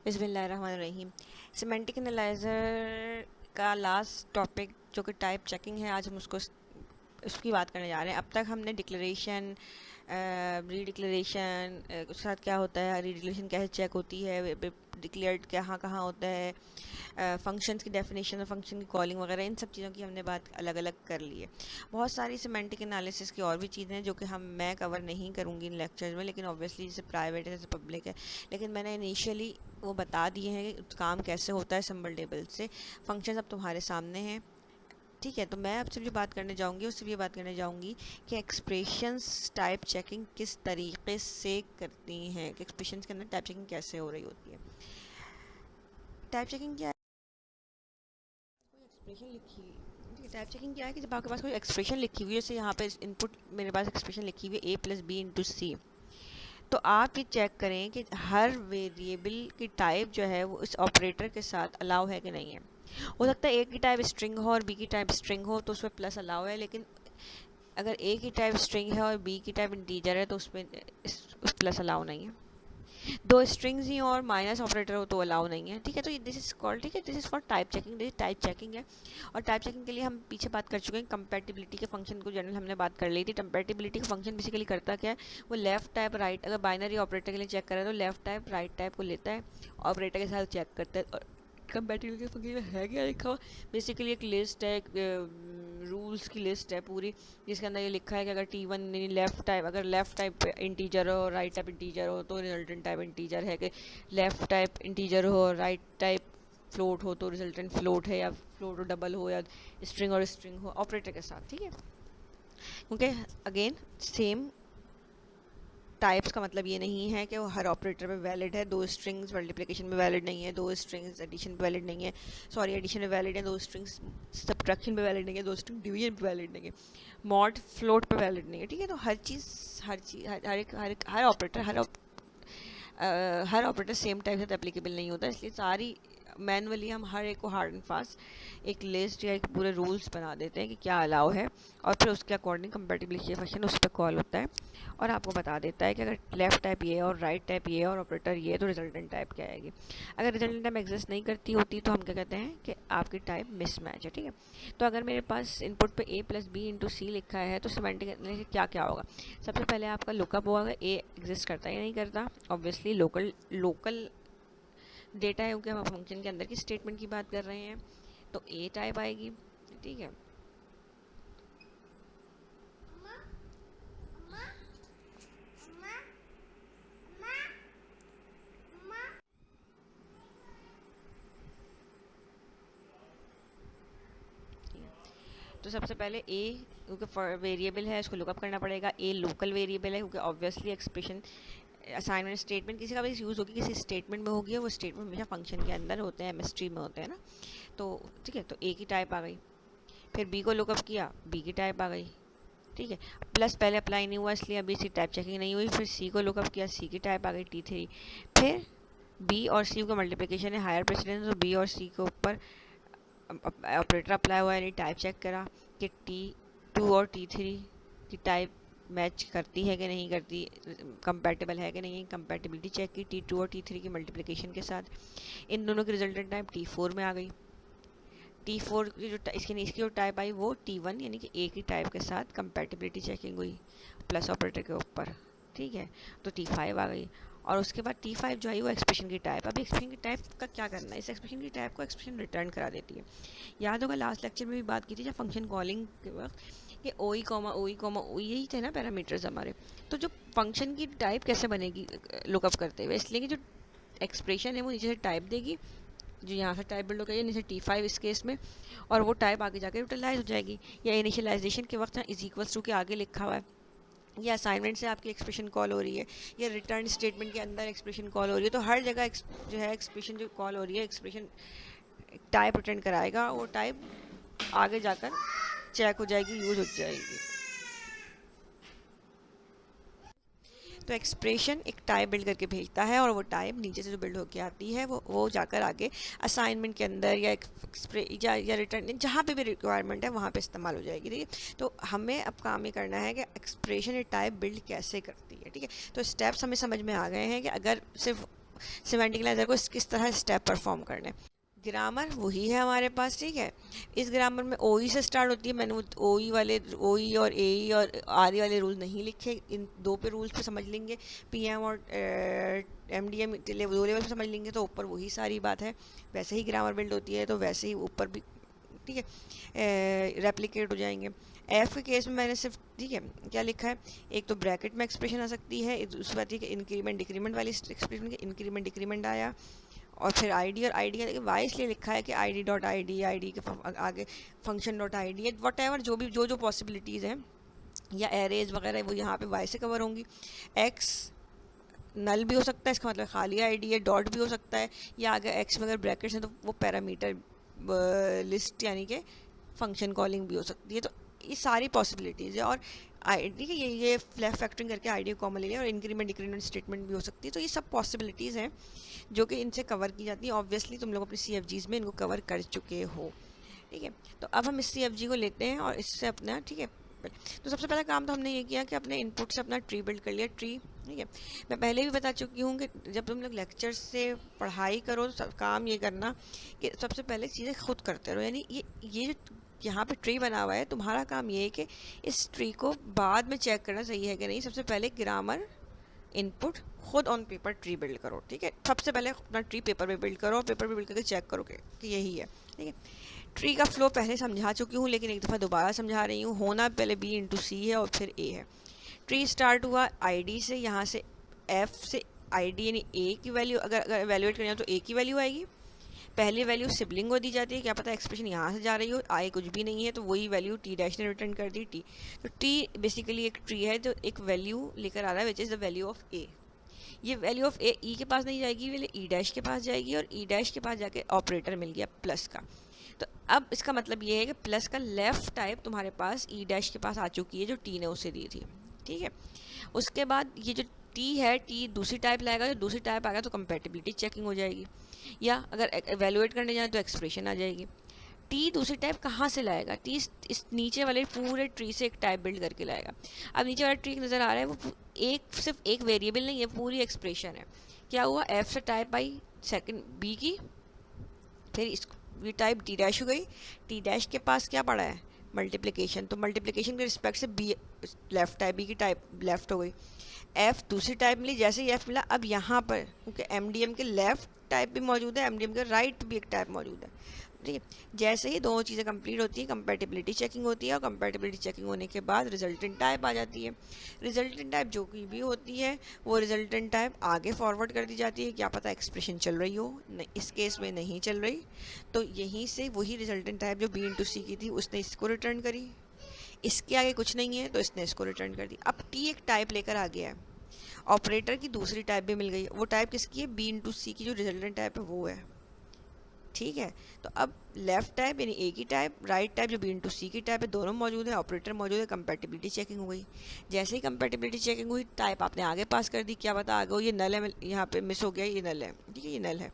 बिस्मिल्लाहिर्रहमानिर्रहीम। Semantic analyser का last topic जो कि टाइप चेकिंग है, आज हम उसकी बात करने जा रहे हैं। अब तक हमने डिक्लेरेशन, रीडिक्लेरेशन, उसके साथ क्या होता है, रीडिक्लेरेशन कैसे चेक होती है, डिक्लेयर्ड कहाँ कहाँ होता है, फंक्शंस की डेफिनेशन और फंक्शन की कॉलिंग वगैरह, इन सब चीज़ों की हमने बात अलग अलग कर ली है। बहुत सारी सिमेंटिक एनालिसिस की और भी चीज़ें हैं जो कि मैं कवर नहीं करूँगी इन लेक्चर्स में, लेकिन ऑब्वियसली जैसे प्राइवेट है, जैसे पब्लिक है, लेकिन मैंने इनिशियली वो बता दिए हैं कि काम कैसे होता है सिंबल टेबल से। फंक्शंस अब तुम्हारे सामने हैं, ठीक है। तो मैं अब सिर्फ जो बात करने जाऊंगी उससे ये बात करने जाऊंगी कि एक्सप्रेशंस टाइप चेकिंग किस तरीके से करती हैं, कि एक्सप्रेशंस के अंदर टाइप चेकिंग कैसे हो रही होती है। टाइप चेकिंग क्या है? एक्सप्रेशन लिखी हुई, टाइप चेकिंग क्या है कि जब आपके पास कोई एक्सप्रेशन लिखी हुई है, जैसे यहाँ पे इनपुट मेरे पास एक्सप्रेशन लिखी हुई है a+b/c, तो आप ये चेक करें कि हर वेरिएबल की टाइप जो है वो इस ऑपरेटर के साथ अलाउ है कि नहीं है। हो सकता है ए की टाइप स्ट्रिंग हो और बी की टाइप स्ट्रिंग हो, तो उसमें प्लस अलाउ है, लेकिन अगर ए की टाइप स्ट्रिंग है और बी की टाइप इंटीजर है तो उसमें उस प्लस अलाउ नहीं है। दो स्ट्रिंग्स ही और माइनस ऑपरेटर हो तो अलाउ नहीं है, ठीक है। तो ये दिस इज कॉल्ड, ठीक है, this is for type checking, this type checking है। और टाइप चेकिंग के लिए हम पीछे बात कर चुके हैं, कंपैटिबिलिटी के फंक्शन को जनरल हमने बात कर ली थी। कंपैटिबिलिटी का फंक्शन बेसिकली करता क्या है, वो लेफ्ट टाइप राइट, अगर बाइनरी ऑपरेटर के लिए चेक करें तो लेफ्ट टाइप राइट टाइप को लेता है, ऑपरेटर के साथ चेक करता है। और कंपैटिबिलिटी के फंक्शन में है क्या लिखा हुआ, बेसिकली एक लिस्ट है, रूल्स की लिस्ट है पूरी, जिसके अंदर ये लिखा है कि अगर T1 लेफ्ट टाइप, अगर लेफ्ट टाइप इंटीजर हो, राइट टाइप इंटीजर हो तो रिजल्टेंट टाइप इंटीजर है, कि लेफ्ट टाइप इंटीजर हो, राइट टाइप फ्लोट हो तो रिजल्टेंट फ्लोट है, या फ्लोट और डबल हो, या स्ट्रिंग और स्ट्रिंग हो ऑपरेटर के साथ, ठीक है। क्योंकि अगेन सेम टाइप्स का मतलब ये नहीं है कि वो हर ऑपरेटर में वैलिड है। दो स्ट्रिंग्स मल्टीप्लिकेशन में वैलिड नहीं है, दो स्ट्रिंग्स एडिशन पे वैलिड नहीं है, सॉरी एडिशन में वैलिड है, दो स्ट्रिंग्स सब्ट्रैक्शन पे वैलिड नहीं है, दो स्ट्रिंग डिवीजन पे वैलिड नहीं है, मॉड फ्लोट पे वैलिड नहीं है, ठीक है। तो हर ऑपरेटर हर ऑपरेटर सेम टाइप से एप्लीकेबल नहीं होता, इसलिए सारी मैनुअली हम हर एक को हार्ड एंड फास्ट एक लिस्ट या एक पूरे रूल्स बना देते हैं कि क्या अलाउ है, और फिर उसके अकॉर्डिंग कंपैटिबिलिटी फंक्शन उस पर कॉल होता है और आपको बता देता है कि अगर लेफ्ट टाइप ये और राइट टाइप ये और ऑपरेटर ये, तो रिजल्टेंट टाइप क्या आएगी। अगर रिजल्टेंट टाइप एग्जिस्ट नहीं करती होती तो हम क्या कहते हैं कि आपकी टाइप मिसमैच है, ठीक है। तो अगर मेरे पास इनपुट पे a+b/c लिखा है तो सिमेंटिक क्या क्या होगा। सबसे पहले आपका लुकअप होगा, ए एग्जिस्ट करता है या नहीं करता। ऑब्वियसली लोकल लोकल डेटा है, क्योंकि हम फंक्शन के अंदर की स्टेटमेंट की बात कर रहे हैं, तो ए टाइप आएगी, ठीक है। तो सबसे पहले ए, क्योंकि वेरिएबल है उसको लुकअप करना पड़ेगा। ए लोकल वेरिएबल है क्योंकि ऑब्वियसली एक्सप्रेशन असाइनमेंट स्टेटमेंट किसी का भी यूज़ होगी, किसी स्टेटमेंट में होगी, वो स्टेटमेंट हमेशा फंक्शन के अंदर होते हैं, एमएसट्री में होते हैं ना। तो ठीक है, तो ए की टाइप आ गई। फिर बी को लुकअप किया, बी की टाइप आ गई, ठीक है। प्लस पहले अप्लाई नहीं हुआ इसलिए अभी सी टाइप चेकिंग नहीं हुई। फिर सी को लुकअप किया, सी की टाइप आ गई T3। फिर बी और सी का मल्टीप्लिकेशन है, हायर प्रेसिडेंस, तो बी और सी के ऊपर ऑपरेटर अप्लाई हुआ, यानी टाइप चेक करा कि T2 और T3 की टाइप मैच करती है कि नहीं करती, कंपैटिबल है कि नहीं, कंपैटिबिलिटी चेक की T2 और T3 की मल्टीप्लिकेशन के साथ। इन दोनों की रिजल्टेंट टाइप T4 में आ गई। T4 की जो इसकी जो टाइप आई वो T1 यानी कि ए की टाइप के साथ कंपैटिबिलिटी चेकिंग हुई प्लस ऑपरेटर के ऊपर, ठीक है। तो T5 आ गई, और उसके बाद T5 जो आई वो एक्सप्रेशन की टाइप। अब एक्सप्रेशन की टाइप का क्या करना है, इस एक्सप्रेशन की टाइप को एक्सप्रेशन रिटर्न करा देती है। याद होगा लास्ट लेक्चर में भी बात की थी जब फंक्शन कॉलिंग के वक्त कि ओ यही थे ना पैरामीटर्स हमारे। तो जो फंक्शन की टाइप कैसे बनेगी लुकअप करते हुए, इसलिए कि जो एक्सप्रेशन है वो नीचे से टाइप देगी, जो यहाँ से टाइप बिल्ड हो गई नीचे T5 इस केस में, और वो टाइप आगे जाके यूटिलाइज हो जाएगी। या इनिशियलाइजेशन के वक्त इज इक्वल्स टू के आगे लिखा हुआ है, या असाइनमेंट से आपकी एक्सप्रेशन कॉल हो रही है, या रिटर्न स्टेटमेंट के अंदर एक्सप्रेशन कॉल हो रही है, तो हर जगह जो है एक्सप्रेशन जो कॉल हो रही है, एक्सप्रेशन टाइप रिटर्न कराएगा, वो टाइप आगे जाकर चेक हो जाएगी, यूज हो जाएगी। तो एक्सप्रेशन एक टाइप बिल्ड करके भेजता है, और वो टाइप नीचे से जो बिल्ड होके आती है वो जाकर आगे असाइनमेंट के अंदर या रिटर्न जहाँ पे भी रिक्वायरमेंट है वहाँ पे इस्तेमाल हो जाएगी, ठीक है। तो हमें अब काम ये करना है कि एक्सप्रेशन टाइप बिल्ड कैसे करती है, ठीक है। तो स्टेप्स हमें समझ में आ गए हैं कि अगर सिर्फ सिमेंटिक एनालाइजर को किस तरह स्टेप परफॉर्म करने। ग्रामर वही है हमारे पास, ठीक है। इस ग्रामर में ओ ई से स्टार्ट होती है। मैंने वो ओ ई वाले, ओ ई और ए ई और आर ई वाले रूल नहीं लिखे, इन दो पे रूल्स पे समझ लेंगे, पी एम और एम डी एम दो लेवल पे समझ लेंगे तो ऊपर वही सारी बात है। वैसे ही ग्रामर बिल्ड होती है तो वैसे ही ऊपर भी, ठीक है, रेप्लिकेट हो जाएंगे। एफ के केस में मैंने सिर्फ, ठीक है, क्या लिखा है, एक तो ब्रैकेट में एक्सप्रेशन आ सकती है, दूसरी बात है कि इंक्रीमेंट डिक्रीमेंट वाली एक्सप्रेशन के इंक्रीमेंट डिक्रीमेंट आया, और फिर आईडी, और आईडी का वाई इसलिए लिखा है कि आईडी डॉट आईडी, आईडी के आगे function dot ID, what ever जो भी जो पॉसिबिलिटीज़ हैं या एरेज वगैरह वो यहाँ पे वाई से कवर होंगी। एक्स नल भी हो सकता है, इसका मतलब खाली आईडी है, डॉट भी हो सकता है, या अगर एक्स में अगर ब्रैकेट्स हैं तो वो पैरामीटर लिस्ट यानी कि फंक्शन कॉलिंग भी हो सकती है। तो ये सारी पॉसिबिलिटीज़ है, और आईडी के ये फ्लैश फैक्टरिंग करके आईडी को कॉमन ले लिया, और इंक्रीमेंट डिक्रीमेंट स्टेटमेंट भी हो सकती है। तो ये सब पॉसिबिलिटीज़ हैं जो कि इनसे कवर की जाती है। ऑब्वियसली तुम लोग अपनी CFGs में इनको कवर कर चुके हो, ठीक है। तो अब हम इस CFG को लेते हैं और इससे अपना, ठीक है, तो सबसे पहला काम तो हमने ये किया कि अपने इनपुट से अपना ट्री बिल्ड कर लिया, ट्री, ठीक है। मैं पहले भी बता चुकी हूँ कि जब तुम लोग लेक्चर से पढ़ाई करो तो काम ये करना कि सबसे पहले चीज़ें खुद करते रहो, यानी ये जो यहाँ पे ट्री बना हुआ है, तुम्हारा काम ये है कि इस ट्री को बाद में चेक करना सही है कि नहीं। सबसे पहले ग्रामर इनपुट खुद ऑन पेपर ट्री बिल्ड करो, ठीक है। सबसे पहले अपना ट्री पेपर पे बिल्ड करो, पेपर पे बिल्ड करके चेक करो कि यही है, ठीक है। ट्री का फ्लो पहले समझा चुकी हूँ, लेकिन एक दफ़ा दोबारा समझा रही हूँ। होना पहले B इंटू सी है और फिर A है। ट्री स्टार्ट हुआ ID से, यहाँ से F से ID यानी A की वैल्यू अगर एवेल्यूएट करनी हो तो A की वैल्यू आएगी। पहली वैल्यू सिबलिंग को दी जाती है, क्या पता एक्सप्रेशन यहाँ से जा रही हो, I कुछ भी नहीं है तो वही वैल्यू T डैश ने रिटर्न कर दी, T। तो T बेसिकली एक ट्री है जो एक वैल्यू लेकर आ रहा है which is the value of A। ये वैल्यू ऑफ ए ई के पास नहीं जाएगी, वैल्यू ई डैश के पास जाएगी, और ई डैश के पास जाके ऑपरेटर मिल गया प्लस का। तो अब इसका मतलब ये है कि प्लस का लेफ्ट टाइप तुम्हारे पास ई डैश के पास आ चुकी है जो टी ने उसे दी थी, ठीक है। उसके बाद ये जो टी है, टी दूसरी टाइप लाएगा, जो दूसरी टाइप आएगा तो कंपैटिबिलिटी चेकिंग हो जाएगी, या अगर एवेलुएट करने जाए तो एक्सप्रेशन आ जाएगी। टी दूसरी टाइप कहाँ से लाएगा, टी इस नीचे वाले पूरे ट्री से एक टाइप बिल्ड करके लाएगा। अब नीचे वाला ट्री नज़र आ रहा है, वो सिर्फ एक वेरिएबल नहीं है, पूरी एक्सप्रेशन है। क्या हुआ, एफ से टाइप आई सेकंड बी की, फिर इसको ये टाइप टी डैश हो गई, टी डैश के पास क्या पड़ा है, मल्टीप्लिकेशन, तो मल्टीप्लिकेशन के रिस्पेक्ट से बी लेफ्ट टाइप, बी की टाइप लेफ्ट हो गई। एफ दूसरी टाइप मिली, जैसे ही एफ मिला अब यहाँ पर क्योंकि एमडीएम के लेफ्ट टाइप भी मौजूद है, एमडीएम के राइट भी एक टाइप मौजूद है, ठीक है। जैसे ही दोनों चीज़ें कंप्लीट होती है, कंपैटिबिलिटी चेकिंग होती है, और कंपैटिबिलिटी चेकिंग होने के बाद रिजल्टेंट टाइप आ जाती है। रिजल्टेंट टाइप जो भी होती है वो रिजल्टेंट टाइप आगे फॉरवर्ड कर दी जाती है, क्या पता एक्सप्रेशन चल रही हो, इस केस में नहीं चल रही, तो यहीं से वही रिजल्टेंट टाइप जो B इंटू सी की थी उसने इसको रिटर्न करी, इसके आगे कुछ नहीं है तो इसने इसको रिटर्न कर दी। अब T एक टाइप लेकर आ गया है, ऑपरेटर की दूसरी टाइप भी मिल गई, वो टाइप किसकी है, B इंटू सी की जो रिजल्टेंट टाइप है वो है, ठीक है। तो अब लेफ्ट टाइप यानी ए की टाइप, राइट टाइप जो B इंटू सी की टाइप है, दोनों मौजूद है, ऑपरेटर मौजूद है, कंपैटिबिलिटी चेकिंग हो गई। जैसे ही कंपैटिबिलिटी चेकिंग हुई, टाइप आपने आगे पास कर दी, क्या पता आगे हो, ये नल है, यहाँ पे मिस हो गया, ये नल है, ठीक है, ये नल है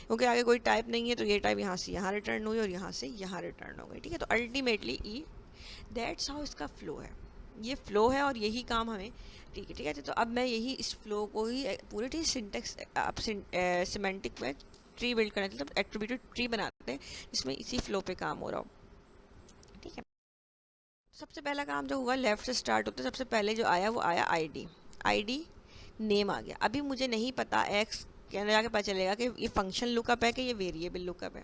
क्योंकि आगे कोई टाइप नहीं है, तो ये टाइप यहाँ से यहाँ रिटर्न हुई और यहाँ से यहाँ रिटर्न हो गई, ठीक है। तो अल्टीमेटली ई दैट्स हाउ इसका फ्लो है, ये फ्लो है और यही काम हमें, ठीक है, ठीक है। तो अब मैं यही इस फ्लो को ही पूरे ठीक सिंटेक्स आप सिमेंटिक में ट्री बिल्ड करना, मतलब एट्रीब्यूटेड ट्री बनाते हैं जिसमें इसी फ्लो पे काम हो रहा हो, ठीक है। सबसे पहला काम जो हुआ लेफ्ट से स्टार्ट होता है, सबसे पहले जो आया वो आया आईडी, आईडी नेम आ गया। अभी मुझे नहीं पता एक्स के अंदर जाके पता चलेगा कि ये फंक्शन लुकअप है कि ये वेरिएबल लुकअप है।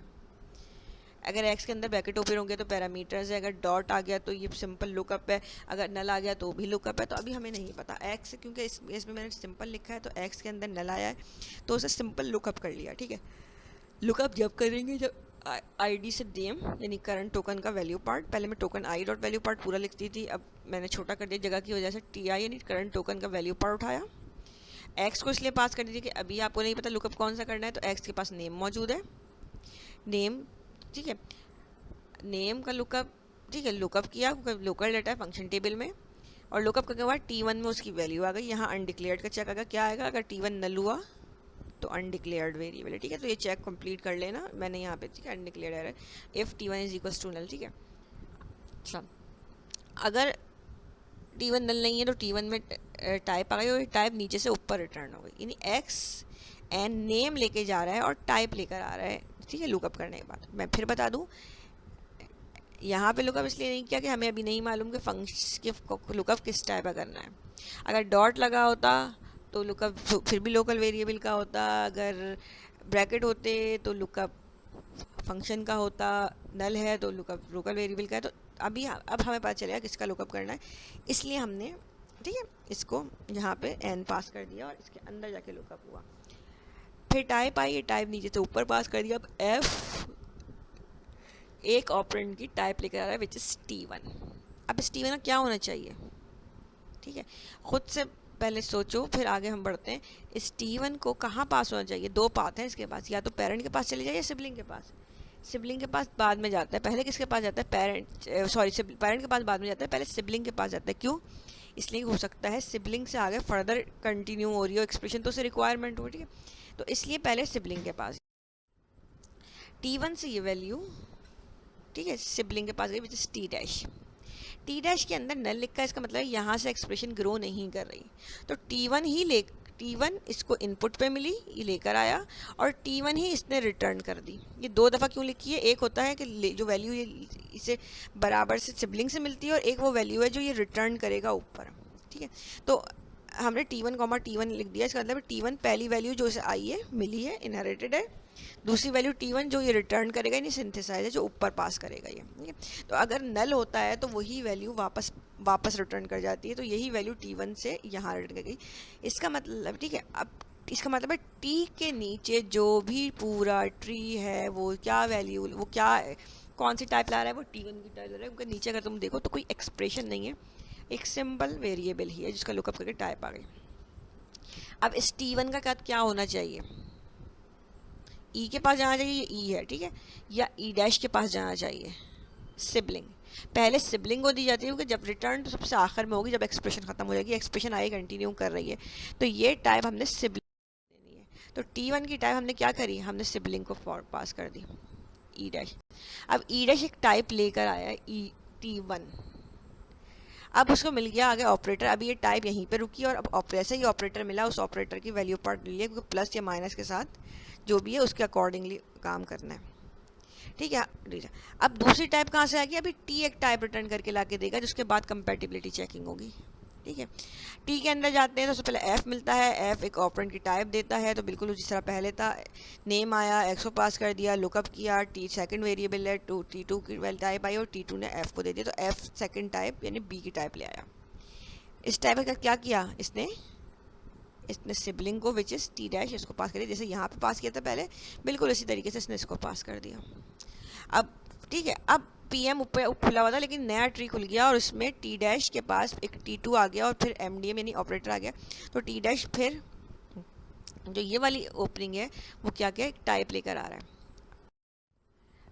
अगर एक्स के अंदर ब्रैकेट ओपन हो गया तो पैरामीटर्स है, अगर डॉट आ गया तो ये सिंपल लुकअप है, अगर नल आ गया तो भी लुकअप है। तो अभी हमें नहीं पता एक्स, क्योंकि इसमें मैंने सिंपल लिखा है तो एक्स के अंदर नल आया है तो उसे सिंपल लुकअप कर लिया, ठीक है। लुकअप जब करेंगे जब आईडी से नेम यानी करंट टोकन का वैल्यू पार्ट, पहले मैं token I dot value part पूरा लिखती थी, अब मैंने छोटा कर दिया जगह की वजह से, टी आई यानी करंट टोकन का वैल्यू पार्ट उठाया। एक्स को इसलिए पास कर दीजिए कि अभी आपको नहीं पता लुकअप कौन सा करना है, तो एक्स के पास नेम मौजूद है, नेम, ठीक है, नेम का लुकअप, ठीक है, लुकअप किया लोकल डाटा है फंक्शन टेबल में, और लुकअप करने के बाद T1 में उसकी वैल्यू आ गई। यहाँ अनडिक्लेयर्ड का चेक आएगा, क्या आएगा, अगर T1 नल हुआ तो अनडिक्लेयर्ड वेरिएबल है, ठीक है। तो ये चेक कंप्लीट कर लेना, मैंने यहाँ पे, ठीक है, अनडिक्लेयर्ड है if T1 is equals to null, ठीक है। अच्छा, अगर T1 नल नहीं है तो T1 में टाइप आ गई और टाइप नीचे से ऊपर रिटर्न हो गई, यानी एक्स एन नेम लेके जा रहा है और टाइप लेकर आ रहा है, ठीक है, लुकअप करने के बाद। मैं फिर बता दूं, यहाँ पे लुकअप इसलिए नहीं किया कि हमें अभी नहीं मालूम कि फंक्शन के लुकअप किस टाइप का करना है। अगर डॉट लगा होता तो लुकअप फिर भी लोकल वेरिएबल का होता, अगर ब्रैकेट होते तो लुकअप फंक्शन का होता, नल है तो लुकअप लोकल वेरिएबल का है। तो अब हमें पता चलेगा किसका लुकअप करना है, इसलिए हमने, ठीक है, इसको यहाँ पे एन पास कर दिया और इसके अंदर जाके लुकअप हुआ। फिर टाइप आई, ये टाइप नीचे से ऊपर पास कर दिया। अब एफ एक ऑपरेंड की टाइप लेकर आ रहा है विच इज T1। अब इस T1 का क्या होना चाहिए, ठीक है, खुद से पहले सोचो फिर आगे हम बढ़ते हैं। इस T1 को कहाँ पास होना चाहिए? दो पाथ हैं इसके पास, या तो पेरेंट के पास चले जाइए या सिबलिंग के पास। सिबलिंग के पास बाद में जाता है, पहले किसके पास जाता है? पेरेंट के पास बाद में जाता है, पहले सिबलिंग के पास जाता है। क्यों? इसलिए हो सकता है सिबलिंग से आगे फर्दर कंटिन्यू हो रही हो एक्सप्रेशन, तो उसे रिक्वायरमेंट हो, ठीक है, तो इसलिए पहले सिबलिंग के पास। T1 से ये वैल्यू, ठीक है, सिबलिंग के पास गई which is T dash. T dash के अंदर नल लिखा है, इसका मतलब यहाँ से एक्सप्रेशन ग्रो नहीं कर रही, तो T1 इसको इनपुट पे मिली, ये लेकर आया, और T1 ही इसने रिटर्न कर दी। ये दो दफ़ा क्यों लिखी है? एक होता है कि जो वैल्यू ये इसे बराबर से सिबलिंग से मिलती है, और एक वो वैल्यू है जो ये रिटर्न करेगा ऊपर, ठीक है। तो हमने T1 लिख दिया, इसका मतलब T1 पहली वैल्यू जो इसे आई है, मिली है, इनहेरिटेड है। दूसरी वैल्यू T1 जो ये रिटर्न करेगा, यानी सिंथेसाइज है, जो ऊपर पास करेगा ये, ठीक है। तो अगर नल होता है तो वही वैल्यू वापस रिटर्न कर जाती है, तो यही वैल्यू T1 से यहाँ रिटर्न कर गई। इसका मतलब, ठीक है, अब इसका मतलब है T के नीचे जो भी पूरा ट्री है वो क्या वैल्यू, वो क्या है, कौन सी टाइप ला रहा है, वो T1 की टाइप ला रहा है। उनके नीचे अगर तुम देखो तो कोई एक्सप्रेशन नहीं है, एक सिंपल वेरिएबल ही है जिसका लुकअप करके टाइप आ गई। अब इस T1 का क्या होना चाहिए? ई के पास जाना चाहिए, ई है, ठीक है, या ई डैश के पास जाना चाहिए, सिबलिंग। पहले सिबलिंग को दी जाती है, क्योंकि जब रिटर्न तो सबसे आखिर में होगी, जब एक्सप्रेशन खत्म हो जाएगी, एक्सप्रेशन आगे कंटिन्यू कर रही है, तो ये टाइप हमने सिबलिंग देनी है। तो T1 की टाइप हमने क्या करी? हमने सिबलिंग को पास कर दी, ई डैश। अब ई डैश एक टाइप लेकर आया, ई T1। अब उसको मिल गया आगे ऑपरेटर, अब ये टाइप यहीं पे रुकी, और अब जैसे ही ऑपरेटर मिला, उस ऑपरेटर की वैल्यू पार्ट ले लिया, क्योंकि प्लस या माइनस के साथ जो भी है उसके अकॉर्डिंगली काम करना है, ठीक है। अब दूसरी टाइप कहाँ से आएगी? अभी T एक टाइप रिटर्न करके ला के देगा, जिसके बाद कंपैटिबिलिटी चेकिंग होगी, ठीक है। T के अंदर जाते हैं तो सबसे पहले F मिलता है, F एक ऑपरेंड की टाइप देता है, तो बिल्कुल जिस तरह पहले था, नेम आया, X को पास कर दिया, लुकअप किया, T सेकंड वेरिएबल है, T2 की टाइप आई और T2 ने F को दे दिया, तो F सेकंड टाइप यानी B की टाइप ले आया। इस टाइप का क्या किया इसने सिबलिंग को विच इज टी डैश इसको पास कर दिया, जैसे यहाँ पे पास किया था पहले, बिल्कुल इसी तरीके से इसने इसको पास कर दिया। अब ठीक है, अब PM ऊपर खुला हुआ था, लेकिन नया ट्री खुल गया और उसमें टी डैश के पास एक T2 आ गया और फिर MDM यानी ऑपरेटर आ गया, तो टी डैश फिर जो ये वाली ओपनिंग है वो क्या क्या टाइप लेकर आ रहा है।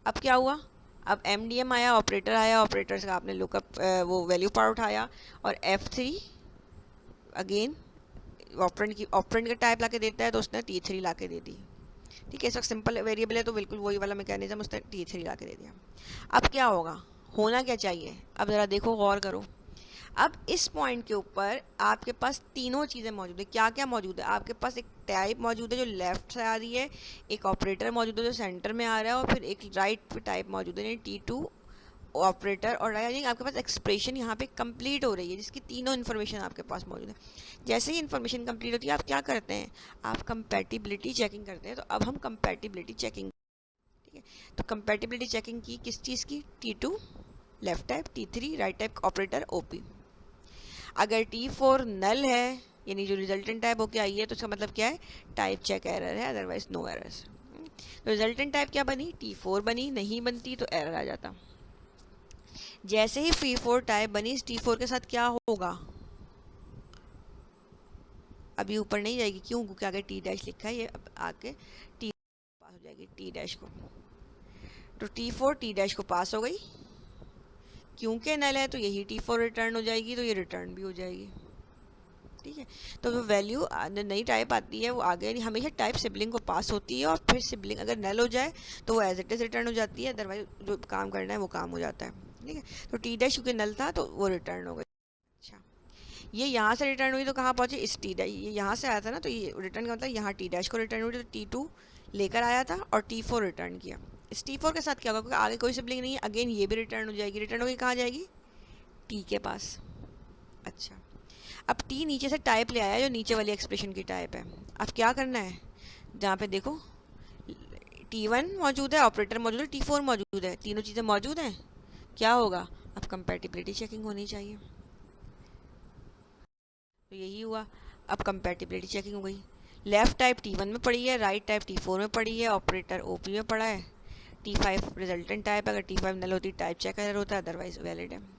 अब क्या हुआ? अब MDM आया, ऑपरेटर आया, ऑपरेटर से आपने लुकअप वो वैल्यू पार उठाया, और F3 अगेन ऑपरेंड का टाइप ला के देता है, तो उसने T3 ला के दे दी, ठीक है। इस वक्त सिंपल वेरिएबल है तो बिल्कुल वही वाला मैकेनिज्म, उसने T3 ला के दे दिया। अब क्या होगा, होना क्या चाहिए? अब ज़रा देखो, गौर करो। अब इस पॉइंट के ऊपर आपके पास तीनों चीज़ें मौजूद है। क्या क्या मौजूद है? आपके पास एक टाइप मौजूद है जो लेफ्ट से आ रही है, एक ऑपरेटर मौजूद है जो सेंटर में आ रहा है, और फिर एक राइट टाइप मौजूद है यानी T2 ऑपरेटर, और यानी आपके पास एक्सप्रेशन यहाँ पे कंप्लीट हो रही है, जिसकी तीनों इन्फॉर्मेशन आपके पास मौजूद है। जैसे ही इन्फॉर्मेशन कंप्लीट होती है, आप क्या करते हैं? आप कंपैटिबिलिटी चेकिंग करते हैं। तो अब हम कंपैटिबिलिटी चेकिंग, ठीक है, तो कंपैटिबिलिटी चेकिंग की किस चीज़ की? T2 left type, T3 right type operator OP। अगर T4 नल है यानी जो रिजल्टेंट टाइप होके आई है, तो इसका मतलब क्या है? टाइप चेक एरर है, अदरवाइज नो एरर्स। तो रिजल्टेंट टाइप क्या बनी? T4 बनी, नहीं बनती तो एरर आ जाता। जैसे ही P4 टाइप बनी, इस T4 के साथ क्या होगा? अभी ऊपर नहीं जाएगी, क्यों? क्योंकि आगे T डैश लिखा है, ये अब आके T पास हो जाएगी T डैश को, तो T4 T डैश को पास हो गई, क्योंकि नल है तो यही T4 रिटर्न हो जाएगी, तो ये रिटर्न भी हो जाएगी, ठीक है। तो जो वैल्यू नई टाइप आती है वो आगे हमेशा टाइप सिबलिंग को पास होती है, और फिर सिबलिंग अगर नल हो जाए तो वो एज इट इज रिटर्न हो जाती है, अदरवाइज जो काम करना है वो काम हो जाता है, ठीक है। तो T डैश क्योंकि नल था तो वो रिटर्न हो गई। अच्छा, ये यहाँ से रिटर्न हुई तो कहाँ पहुँची, इस टी डैश, ये यहाँ से आया था ना, तो ये रिटर्न का मतलब यहाँ टी डैश को रिटर्न हुई, तो T2 लेकर आया था और T4 रिटर्न किया। इस T4 के साथ क्या होगा, क्योंकि आगे कोई सिबलिंग नहीं है, अगेन ये भी रिटर्न हो जाएगी, रिटर्न होगी कहाँ जाएगी, T के पास। अच्छा, अब T नीचे से टाइप ले आया जो नीचे वाली एक्सप्रेशन की टाइप है। अब क्या करना है, जहाँ पे देखो T1 मौजूद है, ऑपरेटर मौजूद है, T4 मौजूद है, तीनों चीज़ें मौजूद हैं, क्या होगा, अब कंपैटिबिलिटी चेकिंग होनी चाहिए। तो यही हुआ, अब कंपैटिबिलिटी चेकिंग हो गई। लेफ्ट टाइप T1 में पड़ी है, राइट टाइप T4 में पड़ी है, ऑपरेटर OP में पड़ा है, T5 रिजल्टेंट टाइप, अगर T5 नल होती टाइप चेक एरर होता है, अदरवाइज वैलिड है।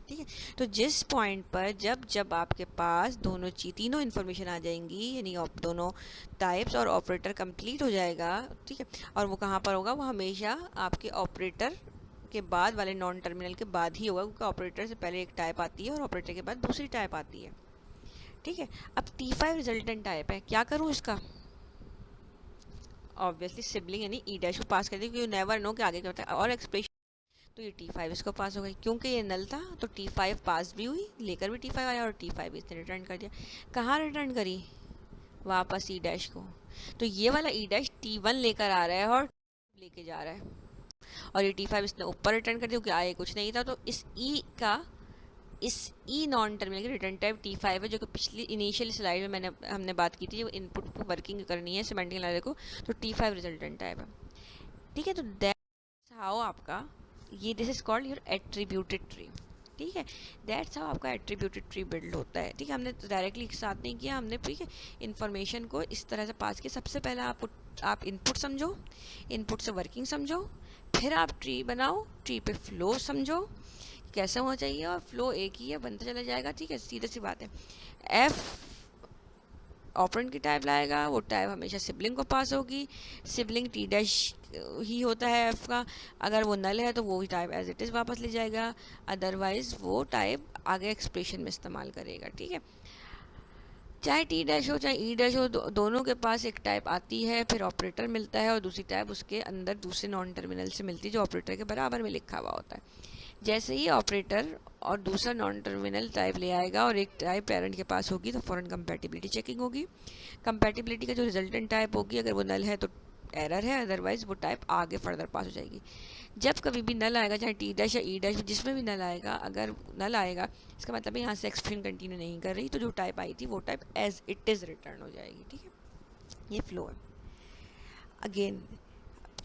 ठीक है, तो जिस पॉइंट पर जब जब आपके पास तीनों इन्फॉर्मेशन आ जाएंगी, यानी दोनों टाइप्स और ऑपरेटर कंप्लीट हो जाएगा, ठीक है, और वो कहाँ पर होगा, वो हमेशा आपके ऑपरेटर के बाद वाले नॉन टर्मिनल के बाद ही होगा, क्योंकि ऑपरेटर से पहले एक टाइप आती है और ऑपरेटर के बाद दूसरी टाइप आती है। ठीक है, अब T5 रिजल्टेंट टाइप है, क्या करूँ इसका, ऑब्वियसली सिबलिंग यानी ई डैश को पास कर दी, क्योंकि यू नेवर नो कि आगे क्या होता है, और एक्सप्रेशन, तो ये T5 इसको पास हो गई, क्योंकि ये नल था तो T5 पास भी हुई, लेकर भी T5 आया, और T5 इसने रिटर्न कर दिया। कहाँ रिटर्न करी, वापस ई डैश को, तो ये वाला ई डैश T1 लेकर आ रहा है और लेके जा रहा है, और ये T5 इसने ऊपर रिटर्न कर दिया, क्योंकि आगे कुछ नहीं था, तो इस ई नॉन टर्मिनल की रिटर्न टाइप T5 है, जो कि पिछली इनिशियल स्लाइड में हमने बात की थी, जो इनपुट को वर्किंग करनी है सिमेंटिक एनालिसिस को, तो T5 रिजल्टेंट टाइप है। ठीक है, तो दैट्स हाउ आपका ये, this is called your attributed tree. ठीक है, दैट्स हाउ आपका एट्रीब्यूटेड ट्री बिल्ड होता है। ठीक है, हमने डायरेक्टली एक साथ नहीं किया, हमने ठीक है इन्फॉर्मेशन को इस तरह से पास किया। सबसे पहले आप इनपुट समझो, इनपुट से वर्किंग समझो, फिर आप ट्री बनाओ, ट्री पे फ्लो समझो कैसे होना चाहिए, और फ्लो एक ही है, बनता चला जाएगा। ठीक है, सीधी सी बात है। एफ ऑपरेंड की टाइप लाएगा, वो टाइप हमेशा सिबलिंग को पास होगी, सिबलिंग टी डैश ही होता है एफ का, अगर वो नल है तो वो टाइप एज इट इज़ वापस ले जाएगा, अदरवाइज वो टाइप आगे एक्सप्रेशन में इस्तेमाल करेगा। ठीक है, चाहे टी डैश हो चाहे ई डैश हो, दोनों के पास एक टाइप आती है, फिर ऑपरेटर मिलता है, और दूसरी टाइप उसके अंदर दूसरे नॉन टर्मिनल से मिलती है, जो ऑपरेटर के बराबर में लिखा हुआ होता है। जैसे ही ऑपरेटर और दूसरा नॉन टर्मिनल टाइप ले आएगा और एक टाइप पेरेंट के पास होगी, तो फ़ौरन कंपैटिबिलिटी चेकिंग होगी। कंपैटिबिलिटी का जो रिजल्टेंट टाइप होगी, अगर वो नल है तो एरर है, अदरवाइज वो टाइप आगे फर्दर पास हो जाएगी। जब कभी भी नल आएगा, चाहे टी डैश या ई डैश, जिसमें भी नल आएगा, अगर नल आएगा इसका मतलब है यहाँ से एक्सप्रेशन कंटिन्यू नहीं कर रही, तो जो टाइप आई थी वो type as it is return हो जाएगी। ठीक है, ये फ्लो है। अगेन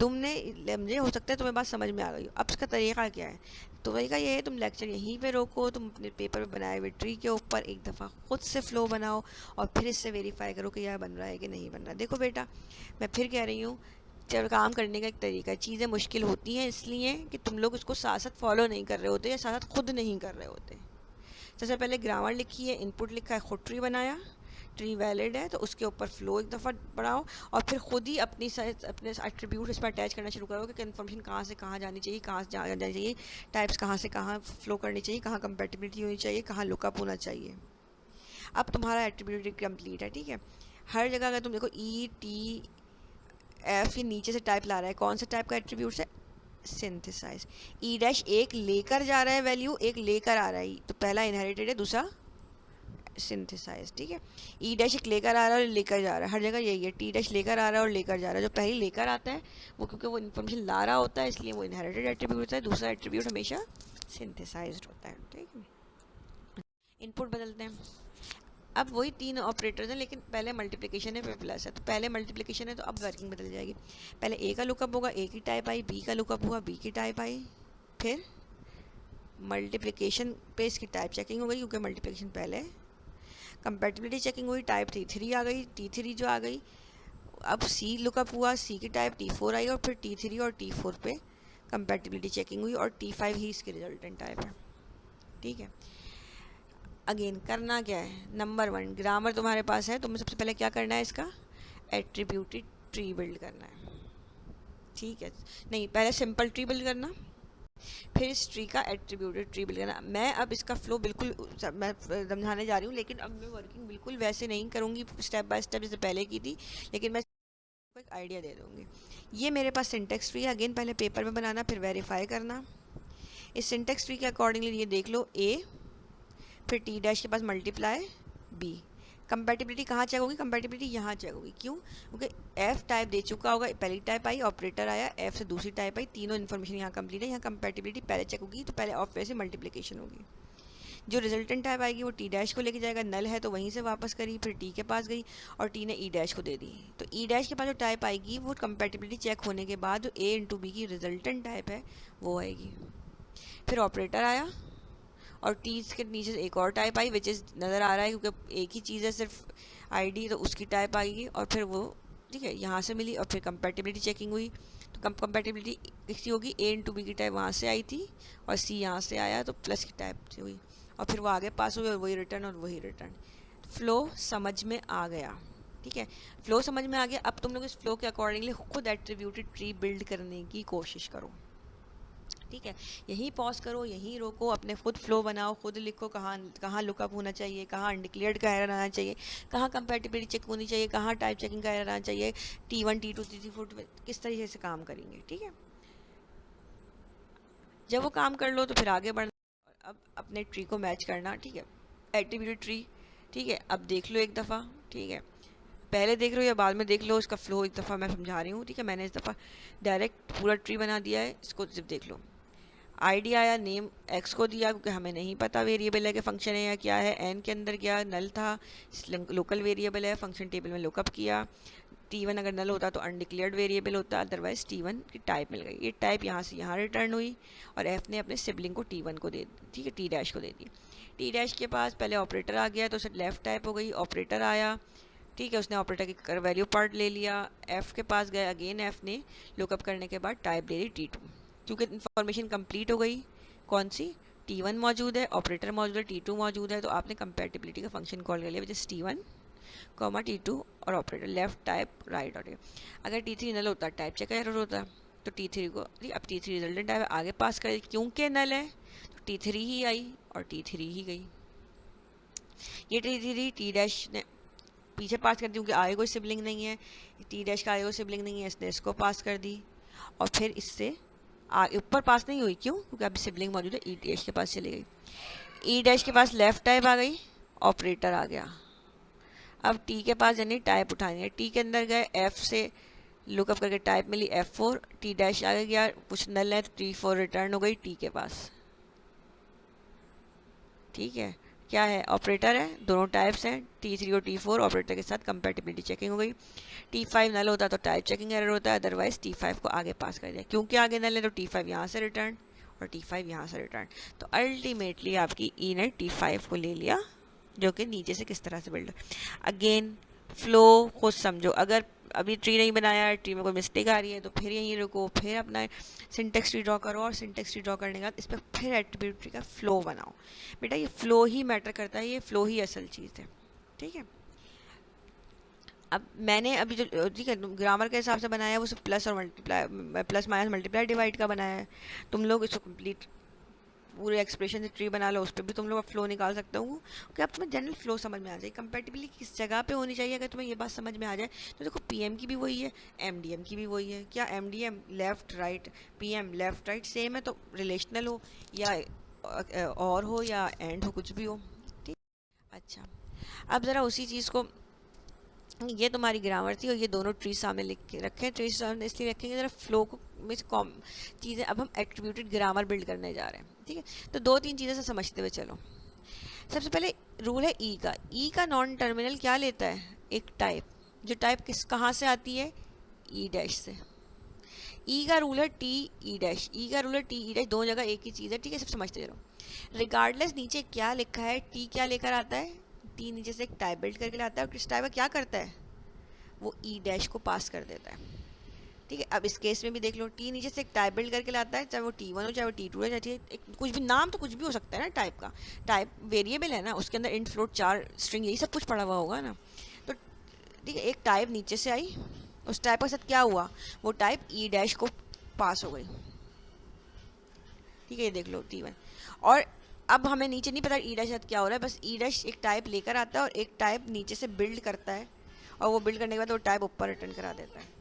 मुझे हो सकता है तुम्हें बात समझ में आ गई हो। अब इसका तरीका क्या है, तो तरीका ये है, तुम लेक्चर यहीं पे रोको, तुम अपने पेपर में बनाए हुए ट्री के ऊपर एक दफ़ा खुद से फ्लो बनाओ, और फिर इससे वेरीफाई करो कि यह बन रहा है कि नहीं बन रहा। देखो बेटा, मैं फिर कह रही हूँ, जब काम करने का एक तरीका है, चीज़ें मुश्किल होती हैं इसलिए कि तुम लोग उसको साथ साथ फॉलो नहीं कर रहे होते, या साथ साथ खुद नहीं कर रहे होते। सबसे पहले ग्रामर लिखी है, इनपुट लिखा है, खुद ट्री बनाया, ट्री वैलिड है तो उसके ऊपर फ्लो एक दफ़ा बढ़ाओ, और फिर खुद ही अपने एट्रीब्यूट इस पर अटैच करना शुरू करो कि इन्फॉर्मेशन कहाँ से कहाँ जानी चाहिए, कहाँ से जानी चाहिए, टाइप्स कहाँ से कहाँ फ्लो करनी चाहिए, कहाँ कंपैटिबिलिटी होनी चाहिए, कहाँ लुकअप होना चाहिए। अब तुम्हारा एट्रीब्यूट कंप्लीट है। ठीक है, हर जगह अगर तुम देखो ETF ये नीचे से टाइप ला रहा है, कौन सा टाइप का एट्रीब्यूट है, सिंथेसाइज। ई डैश एक लेकर जा रहा है वैल्यू, एक लेकर आ रहा है, तो पहला इनहेरिटेड है, दूसरा सिंथेसाइज। ठीक है, ई डैश एक लेकर आ रहा है और लेकर जा रहा है, हर जगह यही है, टी डैश लेकर आ रहा है और लेकर जा रहा है। जो पहले लेकर आता है वो, क्योंकि वो इन्फॉर्मेशन ला रहा होता है, इसलिए वो इनहेरिटेड एट्रीब्यूट होता है, दूसरा एट्रीब्यूट हमेशा सिंथेसाइज्ड होता है। ठीक है, इनपुट बदलते हैं। अब वही तीन ऑपरेटर्स हैं, लेकिन पहले मल्टीप्लिकेशन है फिर प्लस है, तो पहले मल्टीप्लिकेशन है तो अब वर्किंग बदल जाएगी। पहले ए का लुकअप होगा, ए की टाइप आई, बी का लुकअप हुआ, बी की टाइप आई, फिर मल्टीप्लिकेशन पे इसकी टाइप चेकिंग हो गई, क्योंकि मल्टीप्लिकेशन पहले। कंपैटिबिलिटी चेकिंग हुई, टाइप T3 आ गई, T3 जो आ गई, अब C लुकअप हुआ, C की टाइप T4 आई, और फिर T3 और T4 पे कंपैटिबिलिटी चेकिंग हुई, और T5 ही इसकी रिजल्टेंट टाइप है। ठीक है, अगेन करना क्या है, नंबर 1 ग्रामर तुम्हारे पास है, तुम्हें सबसे पहले क्या करना है, इसका एट्रीब्यूटेड ट्री बिल्ड करना है। ठीक है, नहीं पहले सिंपल ट्री बिल्ड करना, फिर इस ट्री का एट्रीब्यूटेड ट्री बिल्ड करना। मैं अब इसका फ्लो बिल्कुल मैं समझाने जा रही हूँ, लेकिन अब मैं वर्किंग बिल्कुल वैसे नहीं करूँगी स्टेप बाय स्टेप जैसे पहले की थी, लेकिन मैं आपको एक आइडिया दे दूँगी। ये मेरे पास सिंटेक्स ट्री है, अगेन पहले पेपर में बनाना, फिर वेरीफाई करना। इस सिंटेक्स ट्री के अकॉर्डिंगली ये देख लो, ए फिर टी डैश के पास मल्टीप्लाई बी। कंपैटिबिलिटी कहाँ चेक होगी? कंपैटिबिलिटी यहाँ चेक होगी। क्यों? क्योंकि एफ टाइप दे चुका होगा, पहली टाइप आई, ऑपरेटर आया, एफ से दूसरी टाइप आई, तीनों इन्फॉर्मेशन यहाँ कंप्लीट है। यहाँ कंपैटिबिलिटी पहले चेक होगी, तो पहले ऑफ से मल्टीप्लिकेशन होगी। जो रिजल्टेंट टाइप आएगी वो टी डैश को लेके जाएगा, नल है तो वहीं से वापस करी, फिर टी के पास गई और टी ने ई डैश को दे दी। तो ई डैश के पास जो टाइप आएगी वो कंपैटिबिलिटी चेक होने के बाद जो ए इंटू बी की रिजल्टेंट टाइप है वो आएगी। फिर ऑपरेटर आया और टी के नीचे से एक और टाइप आई विच इज़ नज़र आ रहा है क्योंकि एक ही चीज़ है सिर्फ आईडी, तो उसकी टाइप आएगी। और फिर वो ठीक है यहाँ से मिली और फिर कंपैटिबिलिटी चेकिंग हुई। तो कंपैटिबिलिटी किसी होगी, ए इंटू बी की टाइप वहाँ से आई थी और सी यहाँ से आया तो प्लस की टाइप से हुई और फिर वो आगे पास हुई और वही रिटर्न और वही रिटर्न। फ्लो समझ में आ गया। ठीक है, फ्लो समझ में आ गया। अब तुम लोग इस फ्लो के अकॉर्डिंगली खुद एट्रीब्यूटेड ट्री बिल्ड करने की कोशिश करो। ठीक है, यहीं पॉज करो, यहीं रोको, अपने खुद फ्लो बनाओ, खुद लिखो कहाँ कहाँ लुकअप होना चाहिए, कहाँ अनडिक्लेयर्ड का एरर आना चाहिए, कहाँ कंपैटिबिलिटी चेक होनी चाहिए, कहाँ टाइप चेकिंग का एरर आना चाहिए, T1 T2 T3 किस तरीके से काम करेंगे। ठीक है, जब वो काम कर लो तो फिर आगे बढ़ना। अब अपने ट्री को मैच करना। ठीक है, एट्रीब्यूटेड ट्री। ठीक है, अब देख लो एक दफ़ा। ठीक है, पहले देख रहे हो या बाद में देख लो, उसका फ्लो एक दफ़ा मैं समझा रही हूँ। ठीक है, मैंने इस दफ़ा डायरेक्ट पूरा ट्री बना दिया है, इसको सिर्फ देख लो। आईडी आया, नेम एक्स को दिया क्योंकि हमें नहीं पता वेरिएबल है कि फंक्शन है या क्या है। एन के अंदर गया, नल था, लोकल वेरिएबल है, फंक्शन टेबल में लुकअप किया। T1 अगर नल होता तो अनडिक्लेयर्ड वेरिएबल होता, अदरवाइज T1 की टाइप मिल गई। ये टाइप यहाँ से यहाँ रिटर्न हुई और एफ ने अपने सिबलिंग को T1 को दे दी। ठीक है, टी डैश को दे दी। टी डैश के पास पहले ऑपरेटर आ गया तो उसे लेफ्ट टाइप हो गई, ऑपरेटर आया। ठीक है, उसने ऑपरेटर की वैल्यू पार्ट ले लिया। एफ के पास गया, अगेन एफ ने लुकअप करने के बाद टाइप ले ली T2 क्योंकि इन्फॉर्मेशन कंप्लीट हो गई। कौन सी? T1 मौजूद है, ऑपरेटर मौजूद है, T2 मौजूद है, तो आपने कंपैटिबिलिटी का फंक्शन कॉल कर लिया which is T1 comma T2 और operator left type right order. अगर T3 नल होता टाइप चेक एरर होता तो T3 को अब T3 रिजल्टेंट टाइप आगे पास कर, क्योंकि नल है तो T3 ही आई और T3 ही गई। ये T3 टी डैश ने पीछे पास कर दी क्योंकि आगे कोई सिबलिंग नहीं है, टी डैश का आगे कोई सिबलिंग नहीं है, इसने इसको पास कर दी और फिर इससे ऊपर पास नहीं हुई। क्यों? क्योंकि अभी सिबलिंग मौजूद है, ई डैश के पास चली गई। ई डैश के पास लेफ्ट टाइप आ गई, ऑपरेटर आ गया। अब टी के पास यानी टाइप उठानी है, टी के अंदर गए, एफ से लुकअप करके टाइप मिली F4, टी डैश आगे गया, कुछ नल है तो T4 रिटर्न हो गई टी के पास। ठीक है, क्या है? ऑपरेटर है, दोनों टाइप्स हैं, T3 और T4। ऑपरेटर के साथ कंपैटिबिलिटी चेकिंग हो गई। T5 नल होता तो टाइप चेकिंग एरर होता है, अदरवाइज T5 को आगे पास कर दिया। क्योंकि आगे नल है तो T5 यहाँ से रिटर्न और T5 यहाँ से रिटर्न। तो अल्टीमेटली आपकी ई ने T5 को ले लिया, जो कि नीचे से किस तरह से बिल्ड। अगेन फ्लो खुद समझो। अगर अभी ट्री नहीं बनाया, ट्री में कोई मिस्टेक आ रही है तो फिर यहीं रुको, फिर अपना सिंटेक्स ट्री ड्रॉ करो और सिंटेक्स ट्री ड्रॉ करने के बाद इस पर फिर एट्रीब्यूट ट्री का फ्लो बनाओ। बेटा ये फ्लो ही मैटर करता है, ये फ्लो ही असल चीज़ है। ठीक है, अब मैंने अभी जो ठीक है ग्रामर के हिसाब से बनाया है वो सिर्फ प्लस और multiply, plus minus multiply divide का बनाया है। तुम लोग इसको कंप्लीट पूरे एक्सप्रेशन से ट्री बना लो, उस पर भी तुम लोग फ्लो निकाल सकते हो कि अब तुम्हें जनरल फ्लो समझ में आ जाए, कंपैटिबिलिटी किस जगह पे होनी चाहिए। अगर तुम्हें ये बात समझ में आ जाए तो देखो पीएम की भी वही है, एमडीएम की भी वही है। क्या MDM left right, PM left right same है, तो रिलेशनल हो या और हो या एंड हो, कुछ भी हो। ठीक, अच्छा अब ज़रा उसी चीज़ को, ये तुम्हारी ग्रामर थी और ये दोनों ट्री सामने लिख के रखें। ट्री सामने इसलिए रखेंगे ज़रा फ्लो को में कॉम चीज़ें, अब हम एट्रीब्यूटेड ग्रामर बिल्ड करने जा रहे हैं। ठीक है, तो दो तीन चीज़ें से समझते हुए चलो। सबसे पहले रूल है ई का। ई का नॉन टर्मिनल क्या लेता है? एक टाइप, जो टाइप किस कहाँ से आती है? ई डैश से। ई का रूल है टी ई डैश, ई का रूल है टी ई डैश, दोनों जगह एक ही चीज़ है। ठीक है, सब समझते चलो। रिगार्डलेस नीचे क्या लिखा है, टी क्या लेकर आता है? टी नीचे से एक टाइप बिल्ड करके लाता है और किस टाइप का क्या करता है? वो ई डैश को पास कर देता है। ठीक है, अब इस केस में भी देख लो, टी नीचे से एक टाइप बिल्ड करके लाता है, चाहे वो T1 हो चाहे वो T2 है, चाहे एक कुछ भी नाम तो कुछ भी हो सकता है ना टाइप का। टाइप वेरिएबल है ना, उसके अंदर इंट फ्लोट चार स्ट्रिंग यही सब कुछ पड़ा हुआ होगा ना। तो ठीक है, एक टाइप नीचे से आई, उस टाइप के साथ क्या हुआ? वो टाइप ई डैश को पास हो गई। ठीक है, ये देख लो T1। और अब हमें नीचे नहीं पता ई डैश साथ क्या हो रहा है, बस ई डैश एक टाइप लेकर आता है और एक टाइप नीचे से बिल्ड करता है और वो बिल्ड करने के बाद वो टाइप ऊपर रिटर्न करा देता है।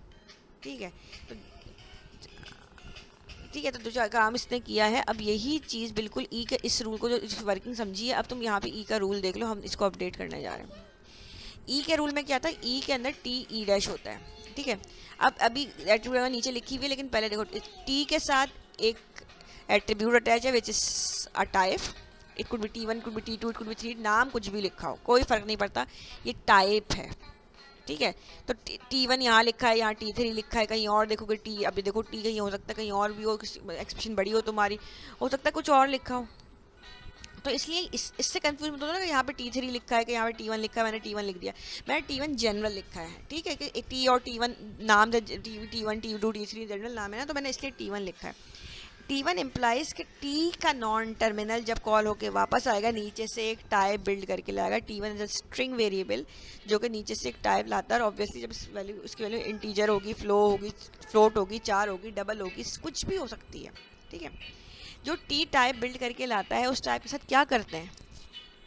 ठीक है, तो ठीक है, तो जो काम इसने किया है, अब यही चीज़ बिल्कुल ई के इस रूल को जो वर्किंग समझिए। अब तुम यहाँ पे ई का रूल देख लो, हम इसको अपडेट करने जा रहे हैं। ई के रूल में क्या था, ई के अंदर टी ई डैश होता है, ठीक है। अब अभी एट्रीब्यूट नीचे लिखी हुई है, लेकिन पहले देखो टी के साथ एक एट्रीब्यूट अटैच है which is a type. It could be T1, could be T2, it could be 3, नाम कुछ भी लिखा हो, कोई फर्क नहीं पड़ता, ये टाइप है, ठीक है। तो T1 यहाँ लिखा है, यहाँ T3 लिखा है, कहीं और देखोगे टी, अभी देखो टी कहीं हो सकता है कहीं और भी हो, एक्सप्रेशन बड़ी हो तुम्हारी, हो सकता है कुछ और लिखा हो। तो इसलिए इससे कंफ्यूज मत होना ना कि यहाँ पे T3 लिखा है कि यहाँ पे T1 लिखा है, मैंने T1 लिख दिया। मैंने T1 जनरल लिखा है, ठीक है, कि T और T1 नाम है, T1 T2 T3 जनरल नाम है ना, तो मैंने इसलिए T1 लिखा है। T1 इम्प्लाइज कि T का नॉन टर्मिनल जब कॉल होके वापस आएगा, नीचे से एक टाइप बिल्ड करके लाएगा। T1 is a string variable जो कि नीचे से एक टाइप लाता है, और ऑब्वियसली जब वैल्यू उसकी वैल्यू इंटीजर होगी, फ्लो होगी, फ्लोट होगी, 4 होगी, डबल होगी, कुछ भी हो सकती है, ठीक है। जो टी टाइप बिल्ड करके लाता है उस टाइप के साथ क्या करते हैं,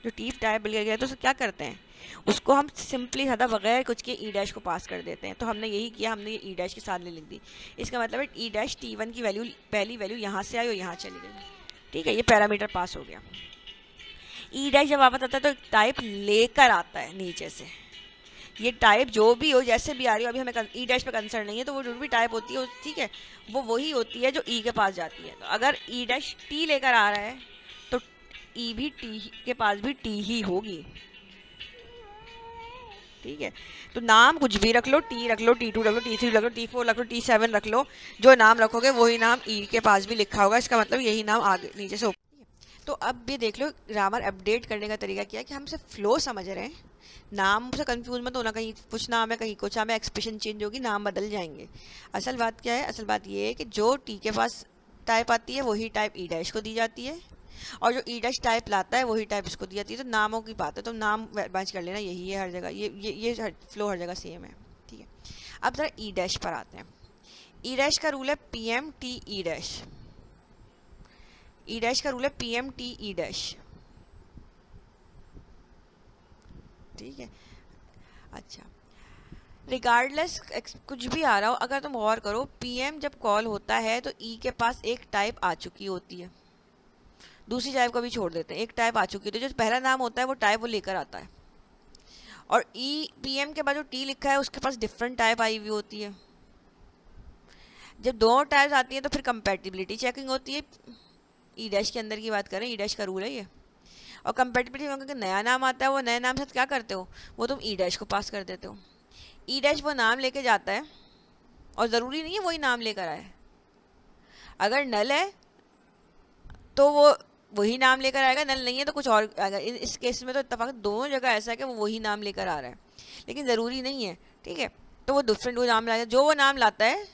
जो टी टाइप बिल्ड करके लाता है उसको क्या करते हैं, उसको हम सिंपली ज़्यादा बगैर कुछ के ई डैश को पास कर देते हैं। तो हमने यही किया, हमने ये ई डैश के साथ लिख दी। इसका मतलब है ई डैश T1 की वैल्यू, पहली वैल्यू यहाँ से आई और यहाँ चली गई, ठीक है, ये पैरामीटर पास हो गया। ई डैश जब वापस आता है तो टाइप लेकर आता है नीचे से, ये टाइप जो भी हो, जैसे भी आ रही हो, अभी हमें ई डैश पे कंसर्न नहीं है, तो वो जो भी टाइप होती है, ठीक है, वो वही होती है जो ई के पास जाती है। तो अगर ई डैश टी लेकर आ रहा है तो ई भी टी के पास भी टी ही होगी, ठीक है। तो नाम कुछ भी रख लो, टी रख लो, T2 रख लो, T3 रख लो, T4 रख लो, T7 रख लो, जो नाम रखोगे वही नाम ई के पास भी लिखा होगा। इसका मतलब यही नाम आगे नीचे से। तो अब भी देख लो ग्रामर अपडेट करने का तरीका क्या है, कि हम सिर्फ फ्लो समझ रहे हैं, नाम से कंफ्यूज मत होना, कहीं कुछ नाम है कहीं कुछ नाम है, एक्सप्रेशन चेंज होगी, नाम बदल जाएंगे। असल बात क्या है, असल बात ये है कि जो टी के पास टाइप आती है वही टाइप ई डैश को दी जाती है, और जो ई डैश टाइप लाता है वही टाइप इसको दी जाती है। तो नामों की बात है, तो नाम मैच कर लेना, यही है हर जगह, ये फ्लो हर जगह सेम है, ठीक है। अब ज़रा ई डैश पर आते हैं। ई डैश का रूल है PMT ई डैश। ई डैश का रूल है PMT ई डैश, ठीक है। अच्छा, रिगार्डलेस कुछ भी आ रहा हो, अगर तुम गौर करो, PM जब कॉल होता है तो E के पास एक टाइप आ चुकी होती है, दूसरी टाइप को भी छोड़ देते हैं, एक टाइप आ चुकी होती है, जो पहला नाम होता है वो टाइप वो लेकर आता है, और PM के बाद जो T लिखा है उसके पास डिफरेंट टाइप आई हुई होती है। जब दोनों टाइप्स आती हैं तो फिर कंपैटिबिलिटी चेकिंग होती है। ई डैश के अंदर की बात करें, ई डैश का रूल है ये। और कंपैटिबिलिटी में नया नाम आता है, वो नए नाम से क्या करते हो, वो तुम ई डैश को पास कर देते हो। ई डैश वो नाम लेके जाता है, और ज़रूरी नहीं है वही नाम लेकर आए, अगर नल है तो वो वही नाम लेकर आएगा, नल नहीं है तो कुछ और आएगा। इस केस में तो इत्तेफाक दोनों जगह ऐसा है कि वो वही नाम लेकर आ रहा है, लेकिन ज़रूरी नहीं है, ठीक है। तो वो डिफरेंट वो नाम लाएगा, जो वो नाम लाता है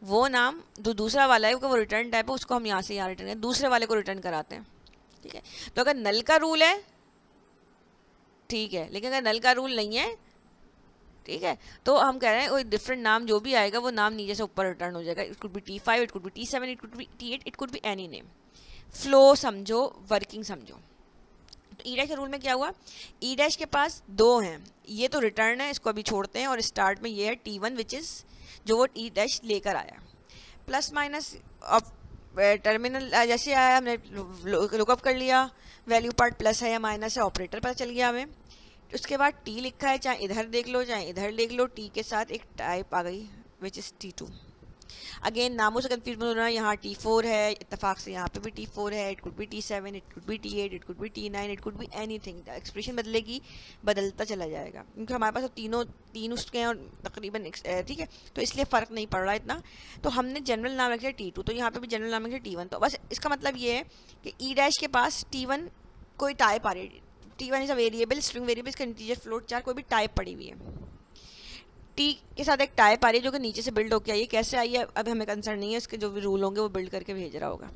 वो नाम जो दूसरा वाला है वो रिटर्न टाइप है, उसको हम यहाँ से यहाँ रिटर्न करें, दूसरे वाले को रिटर्न कराते हैं, ठीक है। तो अगर नल का रूल है ठीक है, लेकिन अगर नल का रूल नहीं है, ठीक है, तो हम कह रहे हैं कोई डिफरेंट नाम जो भी आएगा वो नाम नीचे से ऊपर रिटर्न हो जाएगा। It could be T5, it could be T7, it could be T8, it could be any name. Flow समझो, वर्किंग समझो। तो ई डैश के रूल में क्या हुआ, ई डैश के पास दो हैं, ये तो रिटर्न है, इसको अभी छोड़ते हैं, और स्टार्ट में ये है T1 विच इज़ जो वो ई डैश लेकर आया, प्लस माइनस टर्मिनल जैसे आया हमने लुकअप कर लिया, वैल्यू पार्ट प्लस है या माइनस है, ऑपरेटर पता चल गया हमें। उसके बाद टी लिखा है, चाहे इधर देख लो चाहे इधर देख लो, टी के साथ एक टाइप आ गई विच इज़ T2। अगेन नामों से कंफ्यूज मत होना, यहाँ T4 है, इत्तेफाक से यहाँ पे भी T4 है, it could be T7, it could be T8, it could be T9, it could be anything. Expression बदलेगी, बदलता चला जाएगा, क्योंकि हमारे पास तीन उसके हैं और तकरीबन ठीक है, तो इसलिए फ़र्क नहीं पड़ रहा इतना। तो हमने जनरल नाम रख दिया T2, तो यहाँ पे भी जनरल नाम रख दिया T1। तो बस इसका मतलब ये है कि ई डैश के पास T1 कोई टाइप आ रही है, T1 is a variable, string variable, इसका इंटीजर फ्लोट 4 कोई भी टाइप पड़ी हुई है, टी के साथ एक टाइप आ रही है जो कि नीचे से बिल्ड होकर आई है, कैसे आई है अभी हमें कंसर्न नहीं है, इसके जो भी रूल होंगे वो बिल्ड करके भेज रहा होगा।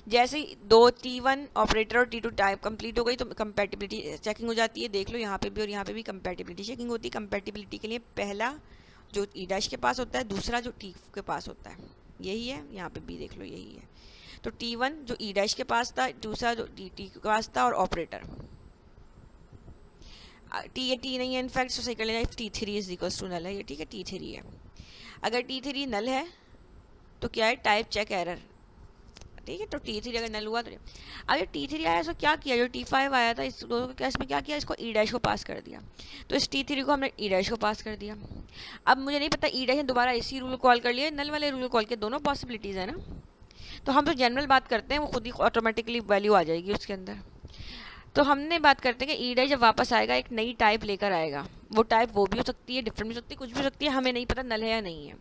जैसे ही दो T1 ऑपरेटर और T2 टाइप कंप्लीट हो गई तो कंपैटिबिलिटी चेकिंग हो जाती है, देख लो यहाँ पे भी और यहाँ पे भी कंपैटिबिलिटी चेकिंग होती है। कंपैटिबिलिटी के लिए पहला जो ई डैश के पास होता है, दूसरा जो टी के पास होता है, यही है, यहाँ पे भी देख लो यही है। तो T1 जो ई डैश के पास था, दूसरा जो टी के पास था, और ऑपरेटर टी नहीं है इनफैक्ट, तो सही कर लेना T3 इज इक्वल्स टू नल है ये, ठीक है, T3 है। अगर T3 नल है तो क्या है, टाइप चेक एरर, ठीक है। तो T3 अगर नल हुआ तो अगर T3 आया तो क्या किया, जो T5 आया था इस दोनों के केस में क्या किया, इसको ई डैश को पास कर दिया। तो इस T3 को हमने ई डैश को पास कर दिया। अब मुझे नहीं पता ई डैश ने दोबारा इसी रूल कॉल कर लिया, नल वाले रूल कॉल के, दोनों पॉसिबिलिटीज़ है ना। तो हम तो जनरल बात करते हैं, वो खुद ही ऑटोमेटिकली वैल्यू आ जाएगी उसके अंदर। तो हमने बात करते हैं कि ई डैश जब वापस आएगा एक नई टाइप लेकर आएगा। वो टाइप वो भी हो सकती है, डिफरेंट भी हो सकती है, कुछ भी हो सकती है, हमें नहीं पता नल है या नहीं है।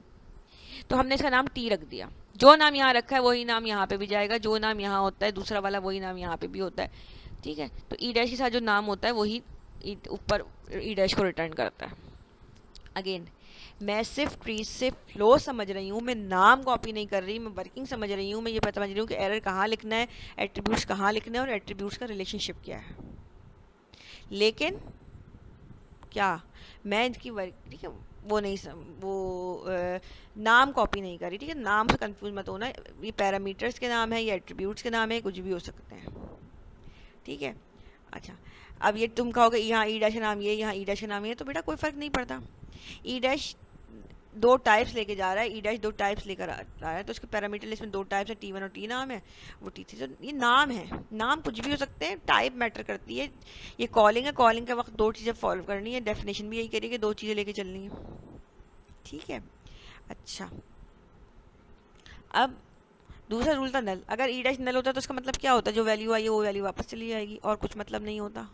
तो हमने इसका नाम टी रख दिया। जो नाम यहाँ रखा है वही नाम यहाँ पे भी जाएगा, जो नाम यहाँ होता है दूसरा वाला वही नाम यहाँ पे भी होता है, ठीक है। तो ई डैश के साथ जो नाम होता है वही ऊपर ई डैश को रिटर्न करता है। अगेन मैं सिर्फ ट्री से फ्लो समझ रही हूँ, मैं नाम कॉपी नहीं कर रही, मैं वर्किंग समझ रही हूँ, मैं ये समझ रही हूँ कि एरर कहाँ लिखना है, एट्रीब्यूट्स कहाँ लिखना है और एट्रीब्यूट्स का रिलेशनशिप क्या है। लेकिन क्या मैं इसकी वर्क, ठीक है, वो नहीं नाम कॉपी नहीं करी, ठीक है। नाम से कंफ्यूज मत होना, ये पैरामीटर्स के नाम है, ये एट्रीब्यूट्स के नाम है, कुछ भी हो सकते हैं, ठीक है। अच्छा, अब ये तुम कहोगे यहाँ ई डैश का नाम ये, यहाँ ई डैश का नाम ये, तो बेटा कोई फ़र्क नहीं पड़ता। ई डैश दो टाइप्स लेके जा रहा है, ई डैश दो टाइप्स लेकर आ रहा है, तो उसके पैरामीटर लिस्ट में दो टाइप्स है, T1 और T नाम है, वो T3। तो ये नाम है, नाम कुछ भी हो सकते हैं, टाइप मैटर करती है। ये कॉलिंग है, कॉलिंग के वक्त दो चीज़ें फॉलो करनी है, डेफिनेशन भी यही करिए कि दो चीज़ें लेके चलनी है, ठीक है। अच्छा, अब दूसरा रूल था नल। अगर ई डैश नल होता तो उसका मतलब क्या होता है, जो वैल्यू आई है वो वैल्यू वापस चली जाएगी और कुछ मतलब नहीं होता,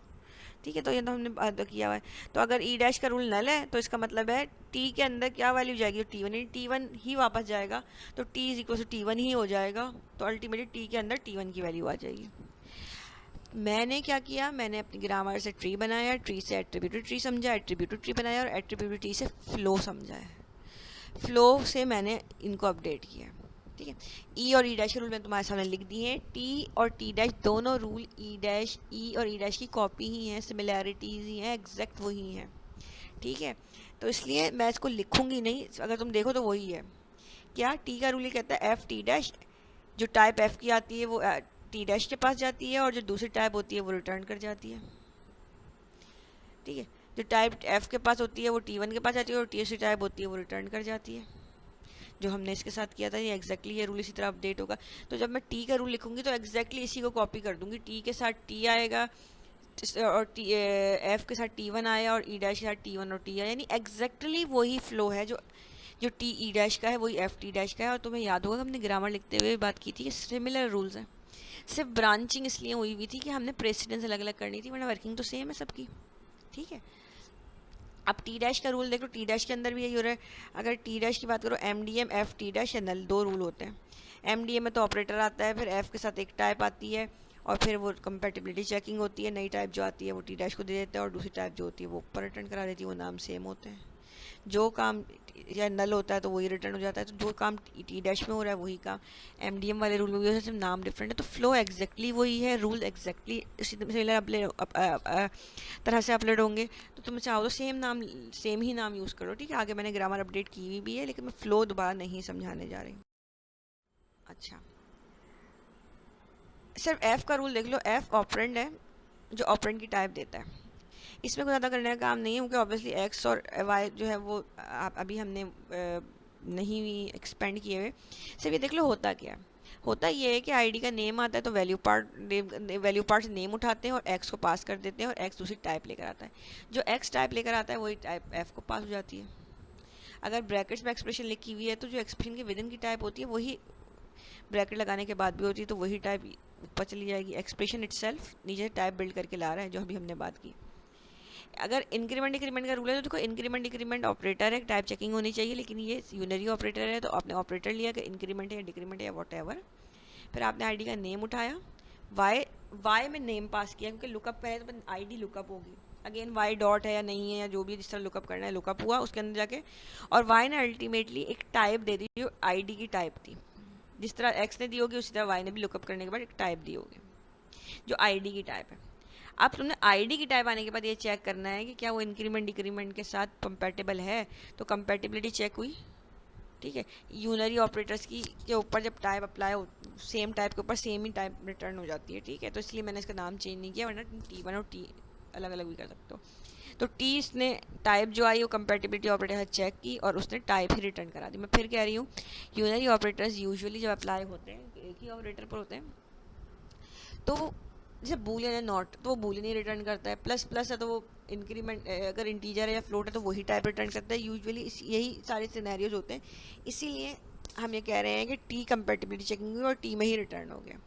ठीक है। तो ये तो हमने किया हुआ है। तो अगर ई डैश का रूल नल है तो इसका मतलब है टी के अंदर क्या वैल्यू जाएगी, T1, T1 ही वापस जाएगा, तो T is equal to T1 ही हो जाएगा। तो अल्टीमेटली टी के अंदर T1 की वैल्यू आ जाएगी। मैंने क्या किया, मैंने अपनी ग्रामर से ट्री बनाया, ट्री से एट्रीब्यूटेड ट्री समझा, एट्रीब्यूटेड ट्री बनाया और एट्रीब्यूटेड ट्री से फ्लो समझा है। फ्लो से मैंने इनको अपडेट किया, ठीक है। ई और ई डैश के रूल मैंने तुम्हारे सामने लिख दिए हैं। टी और टी डैश दोनों रूल ई डैश ई और ई डैश की कॉपी ही हैं, सिमिलैरिटीज़ ही हैं, एग्जैक्ट वही हैं, ठीक है। तो इसलिए मैं इसको लिखूंगी नहीं, अगर तुम देखो तो वही है। क्या टी का रूल ये कहता है एफ टी डैश, जो टाइप एफ की आती है वो टी डैश के पास जाती है और जो दूसरी टाइप होती है वो रिटर्न कर जाती है, ठीक है। जो टाइप एफ के पास होती है वो T1 के पास जाती है और तीसरी टाइप होती है वो रिटर्न कर जाती है। जो हमने इसके साथ किया था ये एग्जैक्टली ये रूल इसी तरह अपडेट होगा। तो जब मैं टी का रूल लिखूंगी तो एग्जैक्टली इसी को कॉपी कर दूंगी, टी के साथ टी आएगा और एफ के साथ T1 आया और ई डैश के साथ T1 और टी आया, यानी एग्जैक्टली वही फ्लो है जो जो टी ई डैश का है वही एफ टी डैश का है। और तुम्हें याद होगा हमने ग्रामर लिखते हुए बात की थी कि सिमिलर रूल्स हैं, सिर्फ ब्रांचिंग इसलिए हुई हुई थी कि हमने प्रेसिडेंस अलग अलग करनी थी, वरना वर्किंग तो सेम है सबकी, ठीक है। अब टी डैश का रूल देखो, टी डैश के अंदर भी यही हो रहा है। अगर टी डैश की बात करो, MDM एफ टी डैश या नल, दो रूल होते हैं। MDM में तो ऑपरेटर आता है, फिर एफ के साथ एक टाइप आती है और फिर वो कंपेटिबिलिटी चेकिंग होती है, नई टाइप जो आती है वो टी डैश को दे देते हैं और दूसरी टाइप जो होती है वो ऊपर रिटर्न करा देती है, वो नाम सेम होते हैं। जो काम या नल होता है तो वही रिटर्न हो जाता है, तो जो काम टी डैश में हो रहा है वही काम MDM वाले रूल में भी हो, सिर्फ नाम डिफरेंट है। तो फ्लो एग्जैक्टली वही है, रूल एग्जैक्टली इसी तरह से अपलोड होंगे। तो तुम चाहो तो सेम ही नाम यूज़ करो, ठीक है। आगे मैंने ग्रामर अपडेट की हुई भी है, लेकिन मैं फ्लो दोबारा नहीं समझाने जा रही। अच्छा, सिर्फ एफ का रूल देख लो, एफ ऑपरेंड है जो ऑपरेंड की टाइप देता है। इसमें कुछ ज़्यादा करने का काम नहीं है क्योंकि ऑब्वियसली एक्स और वाई जो है वो अभी हमने नहीं एक्सपेंड किए हुए। सिर्फ ये देख लो होता क्या है, होता ये है कि आईडी का नेम आता है तो वैल्यू पार्ट से नेम उठाते हैं और एक्स को पास कर देते हैं और एक्स दूसरी टाइप लेकर आता है। जो एक्स टाइप लेकर आता है वही टाइप एफ को पास हो जाती है। अगर ब्रैकेट्स में एक्सप्रेशन लिखी हुई है तो जो एक्सप्रेशन के विद इन की टाइप होती है वही ब्रैकेट लगाने के बाद भी होती है, तो वही टाइप ऊपर चली जाएगी। एक्सप्रेशन इटसेल्फ नीचे टाइप बिल्ड करके ला रहा है, जो अभी हमने बात की। अगर इंक्रीमेंट डिक्रीमेंट का रूल है तो देखो, इंक्रीमेंट डिक्रीमेंट ऑपरेटर है, टाइप चेकिंग होनी चाहिए, लेकिन ये यूनरी ऑपरेटर है तो आपने ऑपरेटर लिया कि इंक्रीमेंट है या डिक्रीमेंट है या वॉट एवर। फिर आपने आईडी का नेम उठाया, वाई में नेम पास किया क्योंकि लुकअप है तो आईडी लुकअप होगी। अगेन वाई डॉट है या नहीं है या जो भी जिस तरह लुकअप करना है, लुकअप हुआ उसके अंदर जाके, और वाई ने अल्टीमेटली एक टाइप दे दी जो आईडी की टाइप थी। जिस तरह एक्स ने दी होगी उसी तरह वाई ने भी लुकअप करने के बाद एक टाइप दी होगी जो आईडी की टाइप है। अब तुमने आईडी की टाइप आने के बाद ये चेक करना है कि क्या वो इंक्रीमेंट डिक्रीमेंट के साथ कंपैटिबल है, तो कंपैटिबिलिटी चेक हुई, ठीक है। यूनरी ऑपरेटर्स की के ऊपर जब टाइप अप्लाई हो, सेम टाइप के ऊपर सेम ही टाइप रिटर्न हो जाती है, ठीक है। तो इसलिए मैंने इसका नाम चेंज नहीं किया, वरना T1 और T अलग अलग भी कर सकते हो। तो टी इसने टाइप जो आई वो कंपैटिबिलिटी ऑपरेटर है चेक की और उसने टाइप ही रिटर्न करा दी। मैं फिर कह रही हूँ यूनरी ऑपरेटर्स यूजुअली जब अप्लाई होते हैं एक ही ऑपरेटर पर होते हैं, तो जैसे बूलियन है नॉट तो वो बूलियन ही रिटर्न करता है, प्लस प्लस है तो वो इंक्रीमेंट, अगर इंटीजर है या फ्लोट है तो वही टाइप रिटर्न करता है। यूजुअली यही सारे सिनेरियोज होते हैं, इसीलिए हम ये कह रहे हैं कि टी कंपैटिबिलिटी चेकिंग हुई और टी में ही रिटर्न हो गया।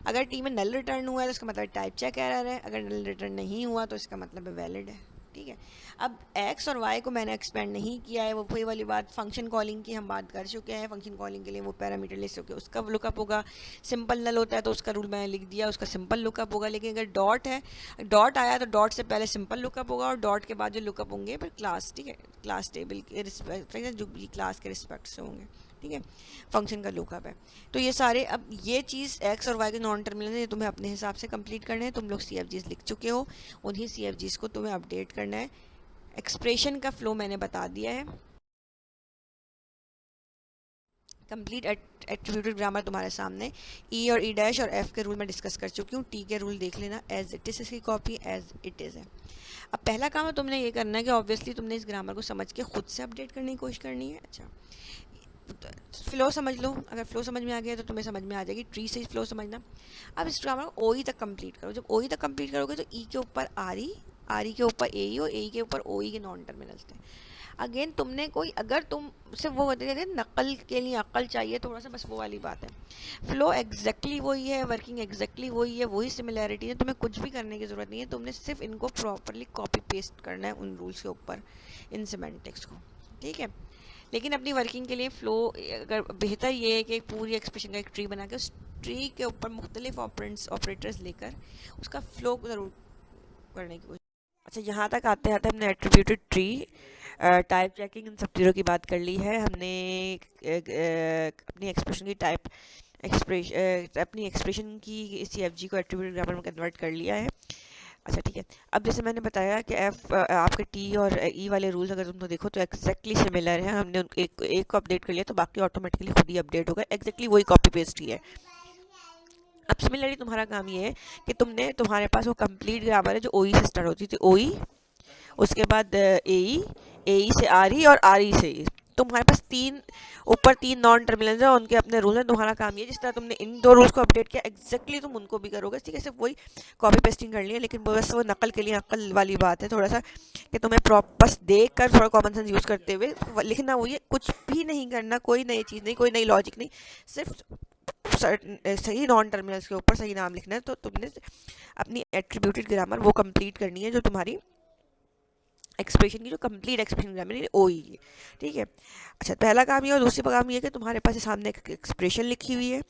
अगर टी में नल रिटर्न हुआ है तो इसका मतलब टाइप चेक एरर है, अगर नल रिटर्न नहीं हुआ तो इसका मतलब है वैलिड है। ठीक है, अब एक्स और वाई को मैंने एक्सपेंड नहीं किया है, वो वही वाली बात फंक्शन कॉलिंग की हम बात कर चुके हैं। फंक्शन कॉलिंग के लिए वो पैरामीटर ले चुके, उसका लुकअप होगा। सिंपल नल होता है तो उसका रूल मैंने लिख दिया, उसका सिंपल लुकअप होगा। लेकिन अगर डॉट है, डॉट आया तो डॉट से पहले सिंपल लुकअप होगा और डॉट के बाद जो लुकअप होंगे फिर क्लास, ठीक है, क्लास टेबल के रिस्पेक्ट, जो भी क्लास के रिस्पेक्ट से होंगे। ठीक है, फंक्शन का लुकअप है। तो ये सारे, अब ये चीज़ एक्स और वाई के नॉन टर्मिनल है, ये तुम्हें अपने हिसाब से कंप्लीट करना है। तुम लोग CFGs लिख चुके हो, उन्हीं CFGs को तुम्हें अपडेट करना है। एक्सप्रेशन का फ्लो मैंने बता दिया है। कंप्लीट एट्रीब्यूटेड ग्रामर तुम्हारे सामने। ई और ई डैश और एफ के रूल मैं डिस्कस कर चुकी हूँ। टी के रूल देख लेना, एज इट इज़ इसकी कॉपी एज इट इज़ है। अब पहला काम है तुमने ये करना है कि ऑब्वियसली तुमने इस ग्रामर को समझ के खुद से अपडेट करने की कोशिश करनी है। अच्छा, फ्लो समझ लो, अगर फ्लो समझ में आ गया तो तुम्हें समझ में आ जाएगी ट्री से फ्लो समझना। अब इस ग्रामर को OE तक कंप्लीट करो। जब OE तक कंप्लीट करोगे तो ई के ऊपर आर ई के ऊपर AE और AE के ऊपर OE के नॉन टर्मिनल्स थे। अगेन तुमने कोई, अगर तुम सिर्फ वो होते थे नकल के लिए अक्ल चाहिए थोड़ा सा, बस वो वाली बात है। फ्लो एग्जैक्टली वही है, वर्किंग एग्जैक्टली वही है, वही सिमिलैरिटी है, तुम्हें कुछ भी करने की ज़रूरत नहीं है। तुमने सिर्फ इनको प्रॉपरली कॉपी पेस्ट करना है उन रूल्स के ऊपर, इन सिमेंटिक्स को। ठीक है, लेकिन अपनी वर्किंग के लिए फ्लो अगर बेहतर ये है कि पूरी एक्सप्रेशन का एक ट्री बना के उस ट्री के ऊपर मुख्तलिफ ऑपरेटर्स लेकर उसका फ्लो ज़रूर करने की कोशिश। अच्छा, यहाँ तक आते आते हमने एट्रीब्यूटेड ट्री, टाइप चेकिंग, इन सब चीज़ों की बात कर ली है हमने। अपनी एक्सप्रेशन की अपनी एक्सप्रेशन की CFG को एट्रीब्यूटेड ग्रामर में कन्वर्ट कर लिया है। अच्छा ठीक है, अब जैसे मैंने बताया कि आपके टी और ई वाले रूल्स अगर तुम तो देखो तो एक्जैक्टली सिमिलर है। हमने एक को अपडेट कर लिया तो बाकी ऑटोमेटिकली खुद ही अपडेट होगा, एक्जैक्टली वही कॉपी पेस्ट ही है। अब सिमिलरली तुम्हारा काम ये है कि तुम्हारे पास वो कंप्लीट ग्रामर है जो OE से स्टार्ट होती थी, OE, उसके बाद AE से RE और RE से E। तुम्हारे पास ऊपर तीन नॉन टर्मिनल्स हैं, उनके अपने रूल हैं। तुम्हारा काम ये, जिस तरह तुमने इन दो रूल्स को अपडेट किया एक्जैक्टली तुम उनको भी करोगे। ठीक है, सिर्फ वही कॉपी पेस्टिंग कर लिया, लेकिन बस वो नकल के लिए अकल वाली बात है थोड़ा सा, कि तुम्हें बस देख कर थोड़ा कॉमन सेंस यूज़ करते हुए लिखना। वो ये कुछ भी नहीं करना, कोई नई चीज़ नहीं, कोई नई लॉजिक नहीं, सिर्फ सही नॉन टर्मिनल्स के ऊपर सही नाम लिखना है। तो तुमने अपनी एट्रीब्यूटेड ग्रामर वो कंप्लीट करनी है जो तुम्हारी एक्सप्रेशन की, जो कंप्लीट एक्सप्रेशन ग्रामर है OE की। ठीक है, अच्छा पहला काम ये और दूसरी काम ये कि तुम्हारे पास सामने एक एक्सप्रेशन लिखी हुई है,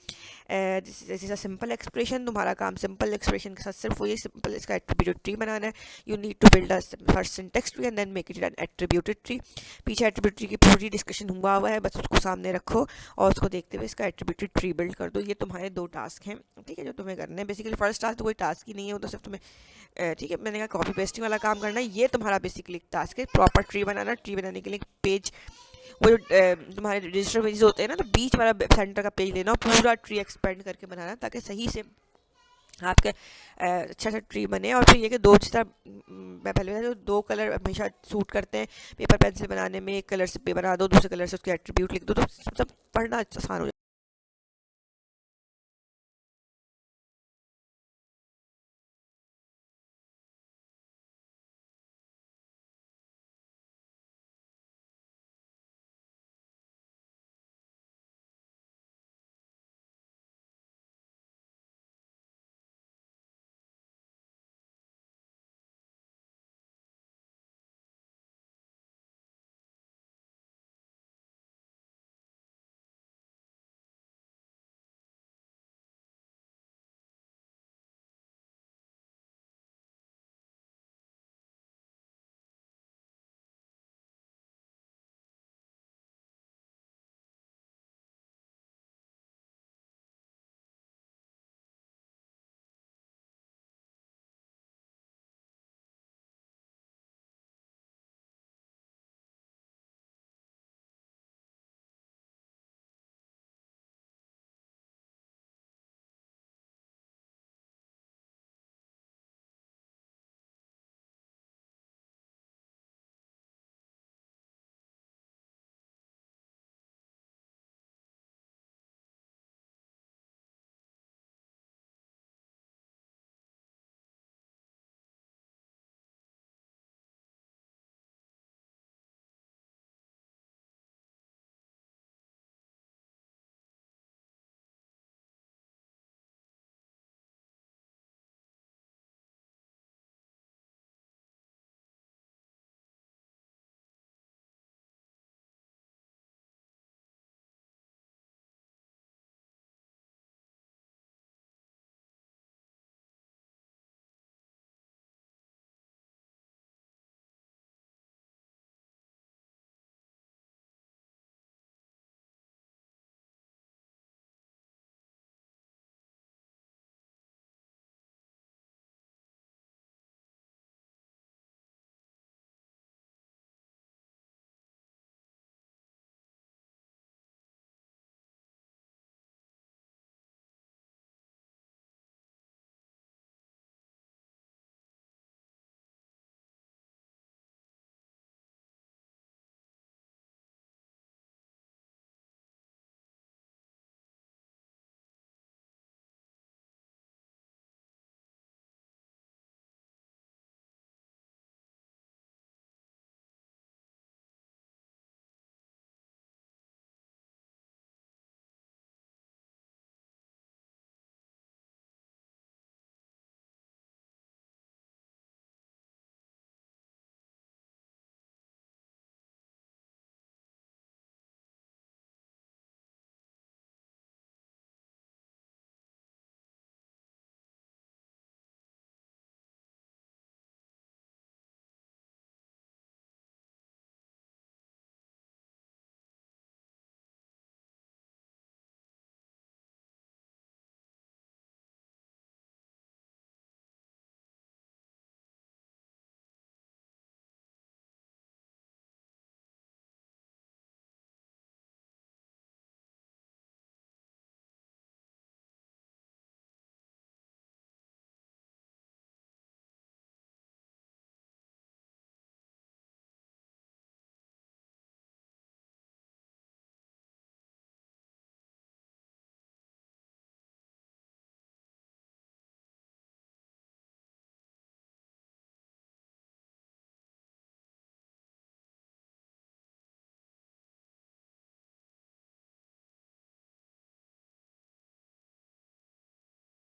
जैसे सिंपल एक्सप्रेशन। तुम्हारा काम सिंपल एक्सप्रेशन के साथ सिर्फ वही सिंपल इसका एट्रीब्यूटेड ट्री बनाना है। You need to build a first syntax tree and then make it an attributed tree. पीछे एट्रीब्यूटेड ट्री की पूरी डिस्कशन हुआ है, बस उसको सामने रखो और उसको देखते हुए इसका एट्रीब्यूटेड ट्री बिल्ड कर दो। ये तुम्हारे 2 टास्क हैं, ठीक है, जो तुम्हें करने हैं। बेसिकली फर्स्ट टास्क तो कोई टास्क ही नहीं है, वो तो सिर्फ तुम्हें ठीक है, मैंने कहा कॉपी पेस्टिंग वाला काम करना है। ये तुम्हारा बेसिकली टास्क है, प्रॉपर ट्री बनाना। ट्री बनाने के लिए पेज, वो जो तुम्हारे रजिस्टर पेजेस होते हैं ना, तो बीच वाला सेंटर का पेज लेना और पूरा ट्री एक्सपेंड करके बनाना, ताकि सही से आपके अच्छा सा ट्री बने। और फिर ये कि दो, जिस तरह मैं पहले बताया, 2 कलर हमेशा सूट करते हैं पेपर पेंसिल बनाने में। एक कलर से पे बना दो, दूसरे कलर से उसके एट्रीब्यूट लिख दो, तो सब पढ़ना आसान हो जाए।